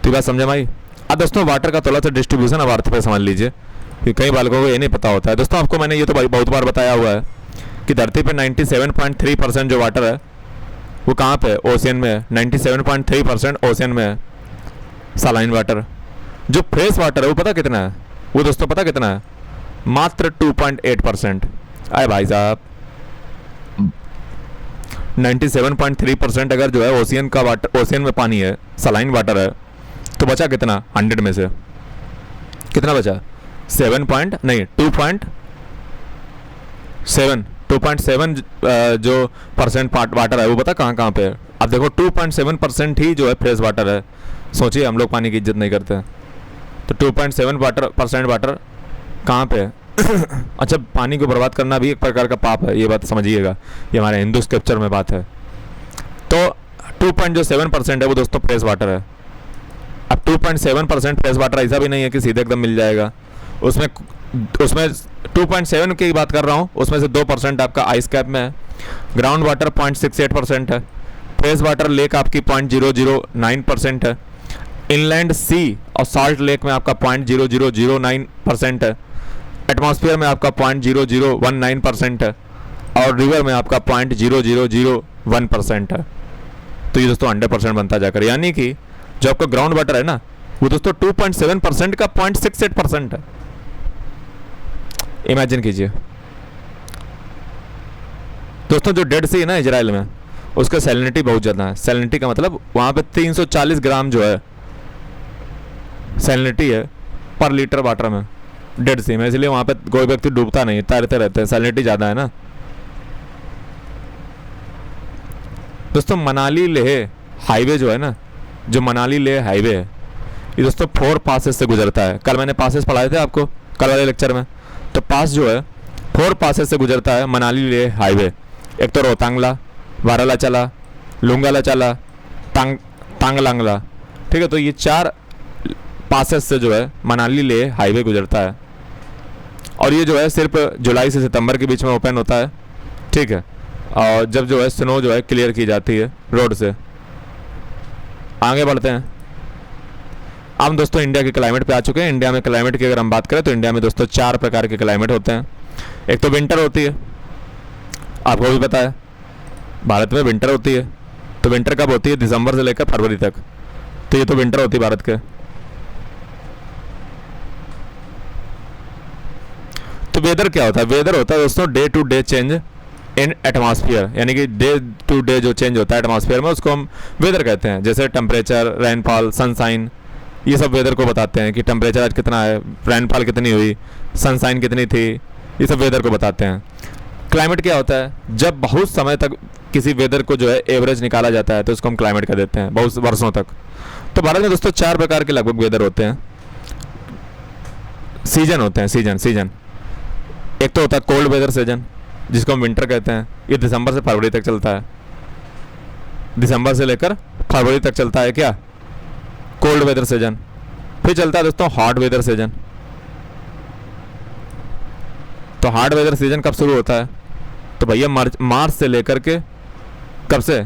तो बात समझे भाई। अब दोस्तों वाटर का थोड़ा सा डिस्ट्रीब्यूशन अब अर्थ पे समझ लीजिए, कि कई बालकों को ये नहीं पता होता है। दोस्तों आपको मैंने ये तो बहुत बार बताया हुआ है कि धरती पे 97.3% जो वाटर है वो कहाँ पे है? ओशियन में है। 97.3% ओशियन में है सलाइन वाटर। जो फ्रेश वाटर है वो पता कितना है? वो दोस्तों पता कितना है? मात्र 2.8%। आए भाई साहब, 97.3% अगर जो है ओशियन का वाटर, ओशियन में पानी है, सलाइन वाटर है, तो बचा कितना 100 में से? कितना बचा? 7 पॉइंट नहीं 2.7 जो परसेंट वाटर है वो पता कहाँ कहाँ पे है? अब देखो 2.7% ही जो है फ्रेश वाटर है। सोचिए हम लोग पानी की इज्जत नहीं करते हैं, तो 2.7% वाटर कहाँ पे है? अच्छा, पानी को बर्बाद करना भी एक प्रकार का पाप है, ये बात समझिएगा, ये हमारे हिंदू स्क्रिप्चर में बात है। तो 2.7% है वो दोस्तों फ्रेश वाटर है। अब 2.7% फ्रेश वाटर ऐसा भी नहीं है कि सीधे एकदम मिल जाएगा, उसमें 2.7 की बात कर रहा हूँ, उसमें से 2% आपका आइस कैप में है, ग्राउंड वाटर 0.68% है, फ्रेश वाटर लेक आपकी 0.009% है, इनलैंड सी और सॉल्ट लेक में आपका 0.0009% है, एटमॉस्फेयर में आपका 0.0019% है, और रिवर में आपका 0.0001% है। तो ये दोस्तों 100% बनता जाकर, यानी कि जो आपका ग्राउंड वाटर है ना वो दोस्तों 2.7% का 0.68% है। इमेजिन कीजिए दोस्तों, जो डेड सी है ना इजराइल में, उसका सैलिनिटी बहुत ज़्यादा है। सैलिनिटी का मतलब वहाँ पे 340 ग्राम जो है सैलिनिटी है पर लीटर वाटर में, डेड सी में, इसलिए वहाँ पे कोई व्यक्ति डूबता नहीं, तैरते रहते हैं, सैलिनिटी ज़्यादा है ना। दोस्तों मनाली लेह हाईवे जो है ना, जो मनाली लेह हाईवे है, ये दोस्तों 4 पासेस से गुजरता है। कल मैंने पासेस पढ़ाए थे आपको कल वाले लेक्चर में, तो पास जो है 4 पासेस से गुजरता है मनाली लेह हाईवे। एक तो रोहतांगला, वारालाचला, लुंगालाचला, तांगलांगला, ठीक है। तो ये 4 पासेस से जो है मनाली लेह हाईवे गुजरता है, और ये जो है सिर्फ जुलाई से सितंबर के बीच में ओपन होता है, ठीक है। और जब जो है स्नो जो है क्लियर की जाती है रोड से। आगे बढ़ते हैं, हम दोस्तों इंडिया के क्लाइमेट पे आ चुके हैं। इंडिया में क्लाइमेट की अगर हम बात करें तो इंडिया में दोस्तों 4 प्रकार के क्लाइमेट होते हैं। एक तो विंटर होती है, आपको भी पता है भारत में विंटर होती है। तो विंटर कब होती है? दिसंबर से लेकर फरवरी तक, तो ये तो विंटर होती है भारत के। तो वेदर क्या होता है? वेदर होता है दोस्तों day to day change in atmosphere, यानी कि डे टू डे जो चेंज होता है एटमॉस्फेयर में, उसको हम वेदर कहते हैं। जैसे टेम्परेचर, रेनफॉल, सनसाइन, ये सब वेदर को बताते हैं कि टेम्परेचर आज कितना है, रेनफॉल कितनी हुई, सनसाइन कितनी थी, ये सब वेदर को बताते हैं। क्लाइमेट क्या होता है? जब बहुत समय तक किसी वेदर को जो है एवरेज निकाला जाता है तो उसको हम क्लाइमेट कह देते हैं, बहुत वर्षों तक। तो भारत में दोस्तों 4 प्रकार के लगभग वेदर होते हैं, सीजन होते हैं। सीजन एक तो होता है कोल्ड वेदर सीजन, जिसको हम विंटर कहते हैं। ये दिसंबर से फरवरी तक चलता है, दिसंबर से लेकर फरवरी तक चलता है क्या? Cold weather season. फिर चलता है दोस्तों हॉट वेदर सीजन। तो हॉट वेदर सीजन कब शुरू होता है? तो भैया मार्च से लेकर के, कब से?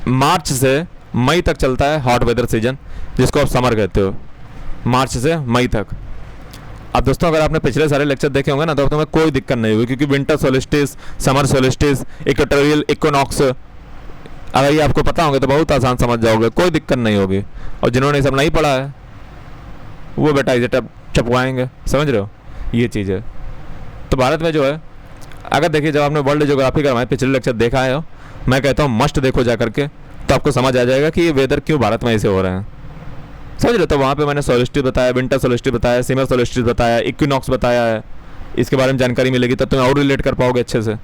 मार्च से मई तक चलता है हॉट वेदर सीजन, जिसको आप समर कहते हो, मार्च से मई तक। अब दोस्तों अगर आपने पिछले सारे लेक्चर देखे होंगे ना, तो तुम्हें कोई दिक्कत नहीं होगी, क्योंकि winter solstice, summer solstice, equatorial equinox, अगर ये आपको पता होंगे तो बहुत आसान समझ जाओगे, कोई दिक्कत नहीं होगी। और जिन्होंने सब नहीं पढ़ा है वो बेटा इसे चपवाएंगे, समझ रहे हो, ये चीज़ है। तो भारत में जो है, अगर देखिए जब आपने वर्ल्ड ज्योग्राफी का हमारे पिछले लेक्चर देखा है, मैं कहता हूँ मस्ट देखो जा करके, तो आपको समझ आ जाएगा कि ये वेदर क्यों भारत में ऐसे हो रहे हैं, समझ रहे हो। तो वहाँ पे मैंने सोलिस्टिस बताया, विंटर सोलिस्टिस बताया, समर सोलिस्टिस बताया, इक्विनॉक्स बताया है। इसके बारे में जानकारी मिलेगी तब तुम्हें और रिलेट कर पाओगे अच्छे से।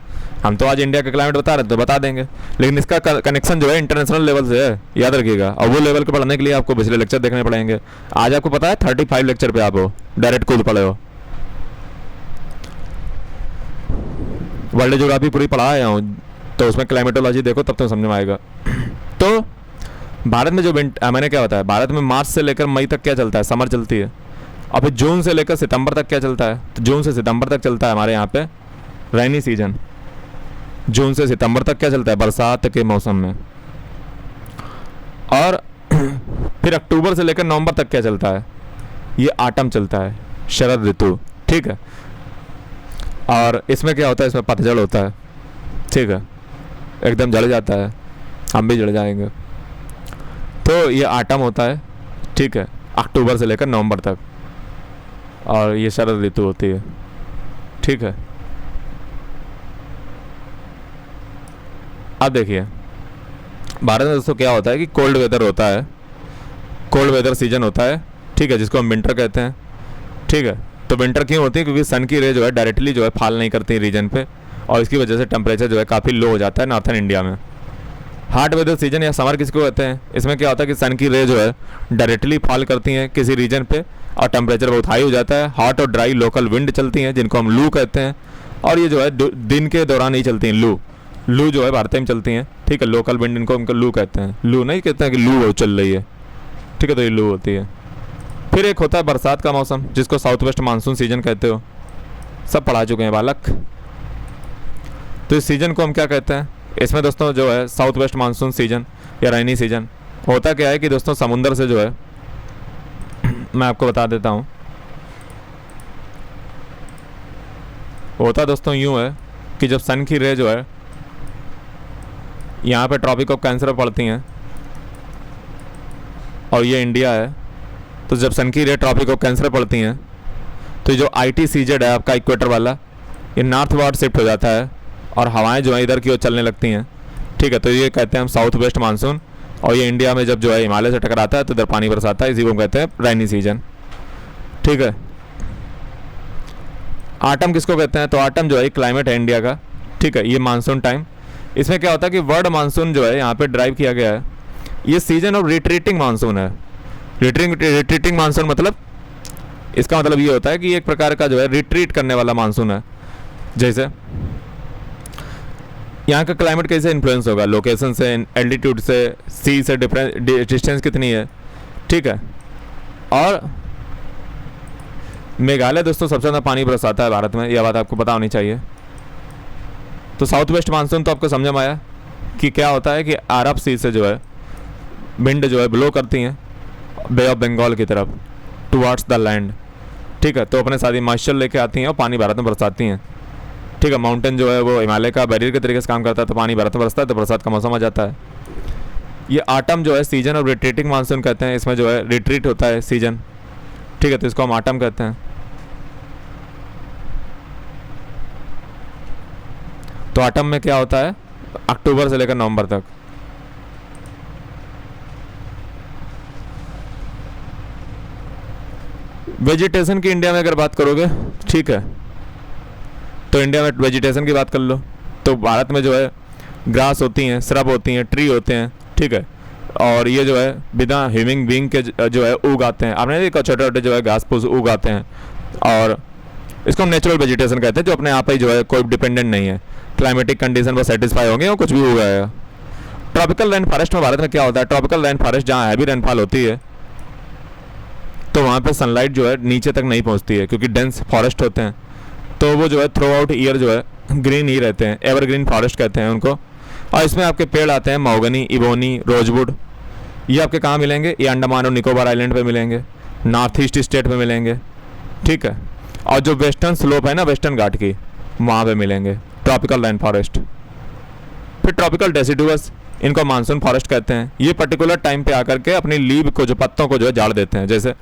हम तो आज इंडिया का क्लाइमेट बता रहे थे, तो बता देंगे, लेकिन इसका कनेक्शन जो है इंटरनेशनल लेवल से है, याद रखिएगा। और वो लेवल को पढ़ने के लिए आपको पिछले लेक्चर देखने पड़ेंगे। आज आपको पता है 35 लेक्चर पे आप हो, डायरेक्ट कूद पड़े हो। वर्ल्ड ज्योग्राफी पूरी पढ़ा आया हूँ, तो उसमें क्लाइमेटोलॉजी देखो तब तो समझ में आएगा। तो भारत में जो मैंने क्या बताया, भारत में मार्च से लेकर मई तक क्या चलता है? समर चलती है। और फिर जून से लेकर सितंबर तक क्या चलता है? तो जून से सितंबर तक चलता है हमारे यहाँ पे रेनी सीजन। जून से सितंबर तक क्या चलता है? बरसात के मौसम में। और फिर अक्टूबर से लेकर नवंबर तक क्या चलता है? ये आटम चलता है, शरद ऋतु, ठीक है। और इसमें क्या होता है? इसमें पतझड़ होता है, ठीक है, एकदम जल जाता है। हम भी जुड़ जाएंगे। तो ये आटम होता है, ठीक है, अक्टूबर से लेकर नवंबर तक, और ये शरद ऋतु होती है, ठीक है। अब देखिए भारत में दोस्तों क्या होता है कि कोल्ड वेदर होता है, कोल्ड वेदर सीजन होता है, ठीक है, जिसको हम विंटर कहते हैं, ठीक है। तो विंटर क्यों होती है? क्योंकि सन की रे जो है डायरेक्टली जो है फॉल नहीं करती रीजन पे, और इसकी वजह से टेम्परेचर जो है काफ़ी लो हो जाता है नॉर्थन इंडिया में। हॉट वेदर सीजन या समर किसको कहते हैं? इसमें क्या होता है कि सन की रे जो है डायरेक्टली फॉल करती हैं किसी रीजन पे और टेम्परेचर बहुत हाई हो जाता है। हॉट और ड्राई लोकल विंड चलती हैं जिनको हम लू कहते हैं, और ये जो है दिन के दौरान नहीं चलती हैं। लू जो है भारत में चलती हैं, ठीक है। लोकल विंड इनको हमको लू कहते हैं, लू नहीं कहते हैं कि लू चल रही है, ठीक है, तो ये लू होती है। फिर एक होता है बरसात का मौसम, जिसको साउथ वेस्ट मानसून सीजन कहते हो, सब पढ़ा चुके हैं बालक। तो इस सीजन को हम क्या कहते हैं? इसमें दोस्तों जो है साउथ वेस्ट मानसून सीजन या रेनी सीजन होता क्या है कि दोस्तों समुंदर से जो है मैं आपको बता देता हूँ, होता दोस्तों यूँ है कि जब सन की रे जो है यहाँ पे ट्रॉपिक ऑफ कैंसर में पड़ती हैं और ये इंडिया है, तो जब सन की रे ट्रॉपिक ऑफ कैंसर पड़ती हैं तो जो ITCZ है आपका इक्वेटर वाला, ये नॉर्थ वार्ड शिफ्ट हो जाता है और हवाएं जो है इधर की ओर चलने लगती हैं, ठीक है। तो ये कहते हैं हम साउथ वेस्ट मानसून, और ये इंडिया में जब जो है हिमालय से टकराता है तो इधर पानी बरसाता है, इसी को कहते हैं रेनी सीजन, ठीक है। आटम किसको कहते हैं? तो आटम जो है क्लाइमेट है इंडिया का, ठीक है, ये मानसून टाइम। इसमें क्या होता है कि वर्ड मानसून जो है यहाँ पे ड्राइव किया गया है, ये सीजन ऑफ रिट्रीटिंग मानसून है। रिट्रीटिंग मानसून मतलब, इसका मतलब ये होता है कि एक प्रकार का जो है रिट्रीट करने वाला मानसून है। जैसे यहाँ का क्लाइमेट कैसे इन्फ्लुएंस होगा? लोकेशन से, एल्टीट्यूड से, सी से डिस्टेंस कितनी है, ठीक है। और मेघालय दोस्तों सबसे ज़्यादा पानी बरसाता है भारत में, यह बात आपको पता होनी चाहिए। तो साउथ वेस्ट मानसून तो आपको समझ में आया कि क्या होता है कि अरब सी से जो है विंड जो है ब्लो करती हैं बे ऑफ बंगाल की तरफ टुवार्ड्स द लैंड, ठीक है। तो अपने साथ ही मॉइस्चर लेके आती हैं और पानी भारत में बरसाती हैं, ठीक है। माउंटेन जो है वो हिमालय का बैरियर के तरीके से काम करता है, तो पानी भारत में बरसता है, तो बरसात का मौसम आ जाता है। ये आटम जो है सीजन ऑफ रिट्रीटिंग मानसून कहते हैं, इसमें जो है रिट्रीट होता है सीजन, ठीक है, तो इसको हम आटम कहते हैं। तो आटम में क्या होता है? अक्टूबर से लेकर नवंबर तक। वेजिटेशन की इंडिया में अगर बात करोगे, ठीक है, तो इंडिया में वेजिटेशन की बात कर लो तो भारत में जो है ग्रास होती हैं, श्रब होती हैं, ट्री होते हैं, ठीक है। और ये जो है बिना ह्यूमन बीइंग के जो है उग आते हैं। आपने देखा छोटे छोटे जो है घास फूस उग आते हैं, और इसको हम नेचुरल वेजिटेशन कहते हैं, जो अपने आप ही जो है कोई डिपेंडेंट नहीं है, क्लाइमेटिक कंडीशन पर सेटिस्फाई होंगे और कुछ भी उगाएगा। ट्रॉपिकल रेन फॉरेस्ट में भारत में क्या होता है? ट्रॉपिकल रेन फॉरेस्ट जहाँ हैवी रेनफॉल होती है तो वहाँ पे सनलाइट जो है नीचे तक नहीं पहुँचती है, क्योंकि डेंस फॉरेस्ट होते हैं, तो वो जो है थ्रू आउट ईयर जो है ग्रीन ही रहते हैं, एवरग्रीन फॉरेस्ट कहते हैं उनको। और इसमें आपके पेड़ आते हैं महोगनी, इबोनी, रोजवुड। ये आपके कहाँ मिलेंगे? ये अंडमान और निकोबार आइलैंड पे मिलेंगे, नॉर्थ ईस्ट स्टेट में मिलेंगे, ठीक है। और जो वेस्टर्न स्लोप है ना वेस्टर्न घाट की, वहाँ पे मिलेंगे ट्रॉपिकल रेन फॉरेस्ट। फिर ट्रॉपिकल डेसिडुअस, इनको मानसून फॉरेस्ट कहते हैं। ये पर्टिकुलर टाइम पे आकर के अपनी लीव को, जो पत्तों को जो है झाड़ देते हैं, जैसे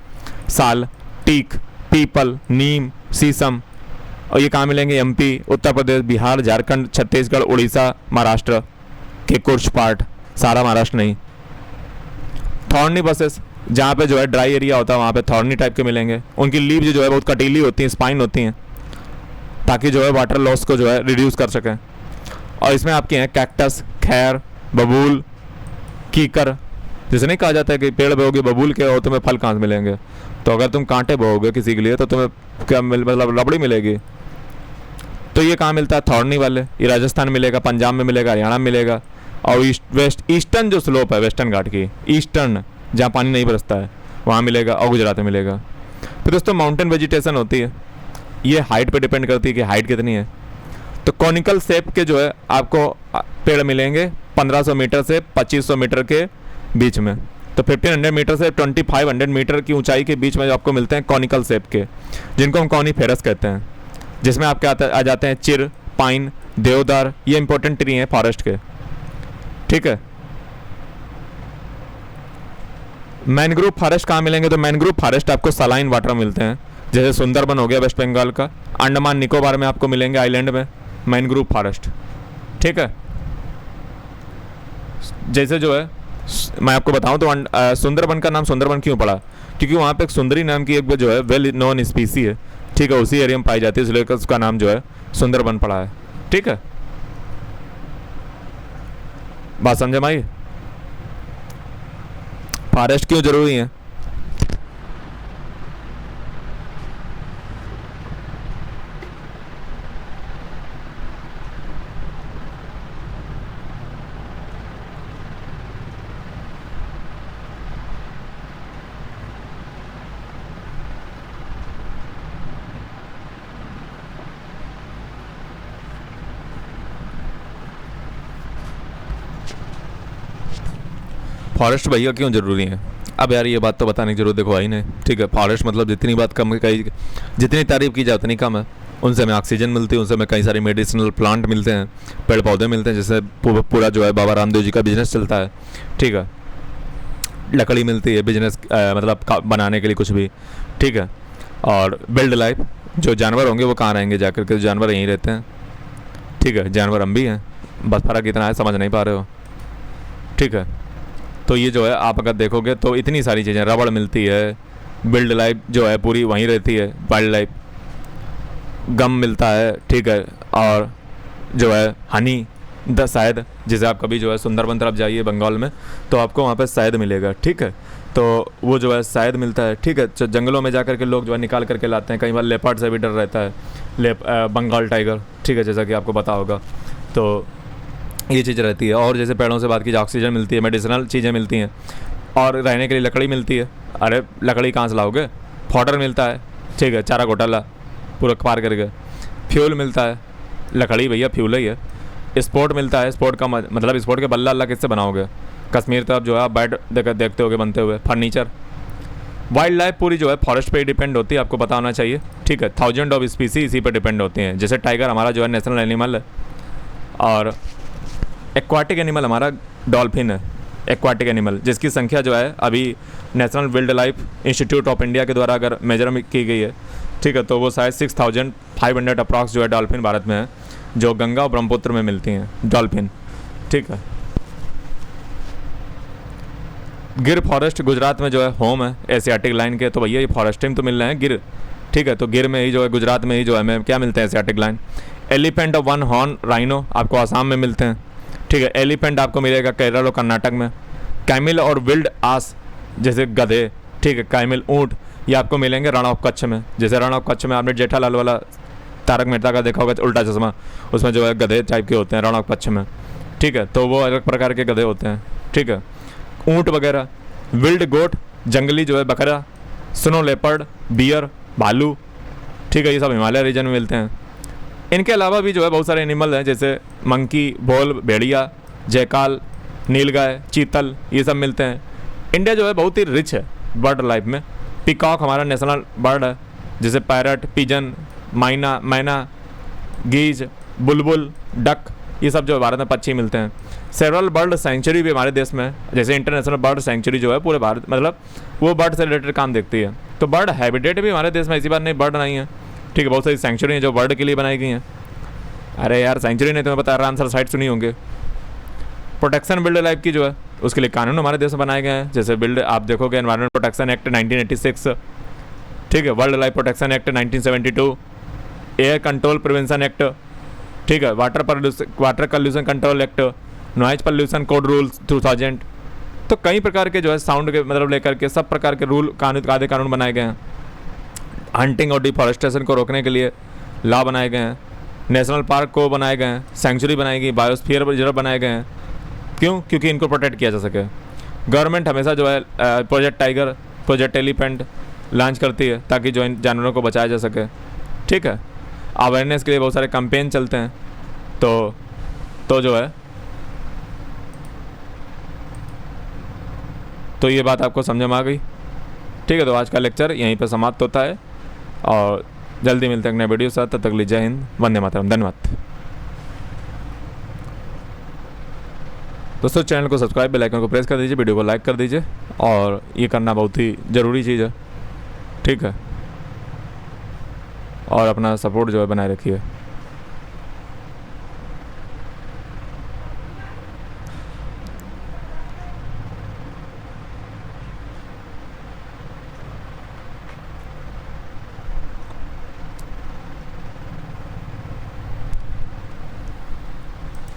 साल, टीक, पीपल, नीम, शीशम। और ये कहाँ मिलेंगे? MP, उत्तर प्रदेश, बिहार, झारखंड, छत्तीसगढ़, उड़ीसा, महाराष्ट्र के कुछ पार्ट, सारा महाराष्ट्र नहीं। थॉर्नी बसेस, जहाँ पे जो है ड्राई एरिया होता है वहाँ पे थॉर्नी टाइप के मिलेंगे। उनकी लीव जो है बहुत कटीली होती हैं, स्पाइन होती हैं, ताकि जो है वाटर लॉस को जो है रिड्यूस कर सकें। और इसमें आपके हैं कैक्टस, खैर, बबूल, कीकर। जैसे नहीं कहा जाता है कि पेड़ बोओगे बबूल के और तुम्हें फल कहाँ से मिलेंगे? तो अगर तुम कांटे बोओगे किसी के लिए तो तुम्हें क्या मतलब रबड़ी मिलेगी। तो ये कहाँ मिलता है? थॉर्नी वाले, ये राजस्थान मिलेगा, पंजाब में मिलेगा, हरियाणा में मिलेगा। और ईस्टर्न जो स्लोप है वेस्टर्न घाट की, ईस्टर्न जहाँ पानी नहीं बरसता है, वहाँ मिलेगा, और गुजरात में मिलेगा। फिर दोस्तों माउंटेन वेजिटेशन होती है, ये हाइट पे डिपेंड करती है कि हाइट कितनी है। तो कॉनिकल शेप के जो है आपको पेड़ मिलेंगे 1500 मीटर से 2500 मीटर के बीच में। तो 1500 मीटर से 2500 मीटर की ऊंचाई के बीच में जो आपको मिलते हैं कॉनिकल शेप के, जिनको हम कॉनीफेरस कहते हैं, जिसमें आपके आ जाते हैं चिर, पाइन, देवदार। ये इंपॉर्टेंट ट्री हैं फॉरेस्ट के, ठीक है। मैनग्रोव फॉरेस्ट कहाँ मिलेंगे? तो मैनग्रोव फॉरेस्ट आपको सलाइन वाटर मिलते हैं, जैसे सुंदरबन हो गया वेस्ट बंगाल का, अंडमान निकोबार में आपको मिलेंगे आइलैंड में मैनग्रोव फॉरेस्ट। ठीक है, जैसे जो है मैं आपको बताऊं तो सुंदरबन का नाम सुंदरबन क्यों पड़ा? क्योंकि वहाँ पे एक सुंदरी नाम की एक जो है वेल नोन स्पीसी है, ठीक है, उसी एरिया में पाई जाती है, इसलिए उसका नाम जो है सुंदरबन पड़ा है। ठीक है, बात समझे भाई? फॉरेस्ट क्यों जरूरी है? फॉरेस्ट भैया क्यों ज़रूरी है? अब यार ये बात तो बताने की जरूरत देखो आई नहीं। ठीक है, फॉरेस्ट मतलब जितनी बात कम कही, जितनी तारीफ की जाए उतनी कम है। उनसे हमें ऑक्सीजन मिलती है, उनसे हमें कई सारे मेडिसिनल प्लांट मिलते हैं, पेड़ पौधे मिलते हैं, जैसे पूरा जो है बाबा रामदेव जी का बिजनेस चलता है। ठीक है, लकड़ी मिलती है बिजनेस मतलब बनाने के लिए कुछ भी। ठीक है, और बिल्ड लाइफ, जो जानवर होंगे वो कहाँ रहेंगे जाकर के? जानवर यहीं रहते हैं। ठीक है, जानवर हम भी हैं, बस फ़र्क इतना है समझ नहीं पा रहे हो। ठीक है, तो ये जो है आप अगर देखोगे तो इतनी सारी चीज़ें, रबड़ मिलती है, बिल्ड लाइफ जो है पूरी वहीं रहती है, वाइल्ड लाइफ, गम मिलता है। ठीक है, और जो है हनी द शायद, जैसे आप कभी जो है सुंदरबन तरफ जाइए बंगाल में तो आपको वहाँ पे शायद मिलेगा। ठीक है, तो वो जो है शायद मिलता है। ठीक है, तो जंगलों में जा कर के लोग जो है निकाल करके लाते हैं। कई बार लेपर्ड से भी डर रहता है, बंगाल टाइगर। ठीक है, जैसा कि आपको पता होगा, तो ये चीज़ रहती है। और जैसे पेड़ों से बात की, ऑक्सीजन मिलती है, मेडिसिनल चीज़ें मिलती हैं, और रहने के लिए लकड़ी मिलती है। अरे लकड़ी कहाँ से लाओगे? फॉडर मिलता है। ठीक है, चारा घोटाला पूरा पार करके। फ्यूल मिलता है, लकड़ी भैया फ्यूल ही है। स्पोर्ट मिलता है, स्पोर्ट का मतलब स्पोर्ट के बल्ला अल्लाह किससे बनाओगे? कश्मीर तरफ जो है आप बैट देखते होगे बनते हुए, फर्नीचर। वाइल्ड लाइफ पूरी जो है फॉरेस्ट पे ही डिपेंड होती है, आपको पता होना चाहिए। ठीक है, 1000 ऑफ स्पीसी इसी पे डिपेंड होती हैं। जैसे टाइगर हमारा जो है नेशनल एनिमल है, और एक्वाटिक एनिमल हमारा डॉल्फिन है, एक्वाटिक एनिमल, जिसकी संख्या जो है अभी national wild life institute of India के द्वारा अगर मेजर की गई है। ठीक है, तो वो शायद 6500 अप्रॉक्स जो है डॉल्फिन भारत में है, जो गंगा और ब्रह्मपुत्र में मिलती हैं डॉल्फिन। ठीक है, गिर फॉरेस्ट गुजरात में जो है होम है एशियाटिक लाइन के, तो भैया ये फॉरेस्ट में तो मिल रहे हैं गिर। ठीक है, तो गिर में ही जो है गुजरात में ही जो है हमें क्या मिलते हैं? Asiatic lion. Elephant of one horn rhino आपको आसाम में मिलते हैं। ठीक है, एलिफेंट आपको मिलेगा केरल और कर्नाटक में। कैमिल और विल्ड आस जैसे गधे, ठीक है, कैमिल ऊँट, ये आपको मिलेंगे रण ऑफ कच्छ में। जैसे रण ऑफ कच्छ में आपने जेठालाल वाला तारक मेहता का देखा होगा उल्टा चश्मा, उसमें जो है गधे टाइप के होते हैं रण ऑफ कच्छ में। ठीक है, तो वो अलग प्रकार के गधे होते हैं। ठीक है, ऊँट वगैरह। विल्ड गोट जंगली जो है बकरा, स्नो लेपर्ड, बियर, भालू। ठीक है, ये सब हिमालय रीजन में मिलते हैं। इनके अलावा भी जो है बहुत सारे एनिमल हैं, जैसे मंकी, भोल, भेड़िया, जयकाल, नीलगाय, चीतल, ये सब मिलते हैं। इंडिया जो है बहुत ही रिच है बर्ड लाइफ में। पिकॉक हमारा नेशनल बर्ड है, जैसे पैरट, पिजन, मैना, गीज, बुलबुल, डक, ये सब जो है भारत में पक्षी मिलते हैं। सेवरल बर्ड सेंचुरी भी हमारे देश में है, जैसे इंटरनेशनल बर्ड सेंचुरी जो है पूरे भारत, मतलब वो बर्ड से रिलेटेड काम देखती है। तो बर्ड हैबिटेट भी हमारे देश में, ऐसी बात नहीं बर्ड नहीं है। ठीक है, बहुत सारी सेंचुरी हैं जो बर्ड के लिए बनाई गई हैं। अरे यार सेंचुरी नहीं, तुम्हें पता है आंसर साइट सुनी होंगे। प्रोटेक्शन बिल्ड लाइफ की जो है उसके लिए कानून हमारे देश में बनाए गए हैं, जैसे बिल्ड आप देखोगे एनवायरमेंट प्रोटेक्शन एक्ट 1986। ठीक है, world life protection act 1972, air control prevention act. ठीक है, water pollution control act, noise pollution code rules 2000। तो कई प्रकार के जो है साउंड के मतलब लेकर के सब प्रकार के रूल कानून बनाए गए हैं। हंटिंग और डिफॉरेस्टेशन को रोकने के लिए लॉ बनाए गए हैं। नेशनल पार्क को बनाए गए हैं, सेंचुरी बनाई गई, बायोस्फीयर रिजर्व बनाए गए हैं। क्यों? क्योंकि इनको प्रोटेक्ट किया जा सके। गवर्नमेंट हमेशा जो है project tiger, project elephant launch करती है ताकि जो इन जानवरों को बचाया जा सके। ठीक है, अवेयरनेस के लिए बहुत सारे कैंपेन चलते हैं। तो जो है तो ये बात आपको समझ में आ गई। ठीक है, तो आज का लेक्चर यहीं पर समाप्त होता है, और जल्दी मिलते हैं नए वीडियो साथ। तब तक के लिए जय हिंद, वंदे मातरम, धन्यवाद। दोस्तों चैनल को सब्सक्राइब, बेल आइकन को प्रेस कर दीजिए, वीडियो को लाइक कर दीजिए, और ये करना बहुत ही ज़रूरी चीज़ है, ठीक है। और अपना सपोर्ट जो है बनाए रखिए।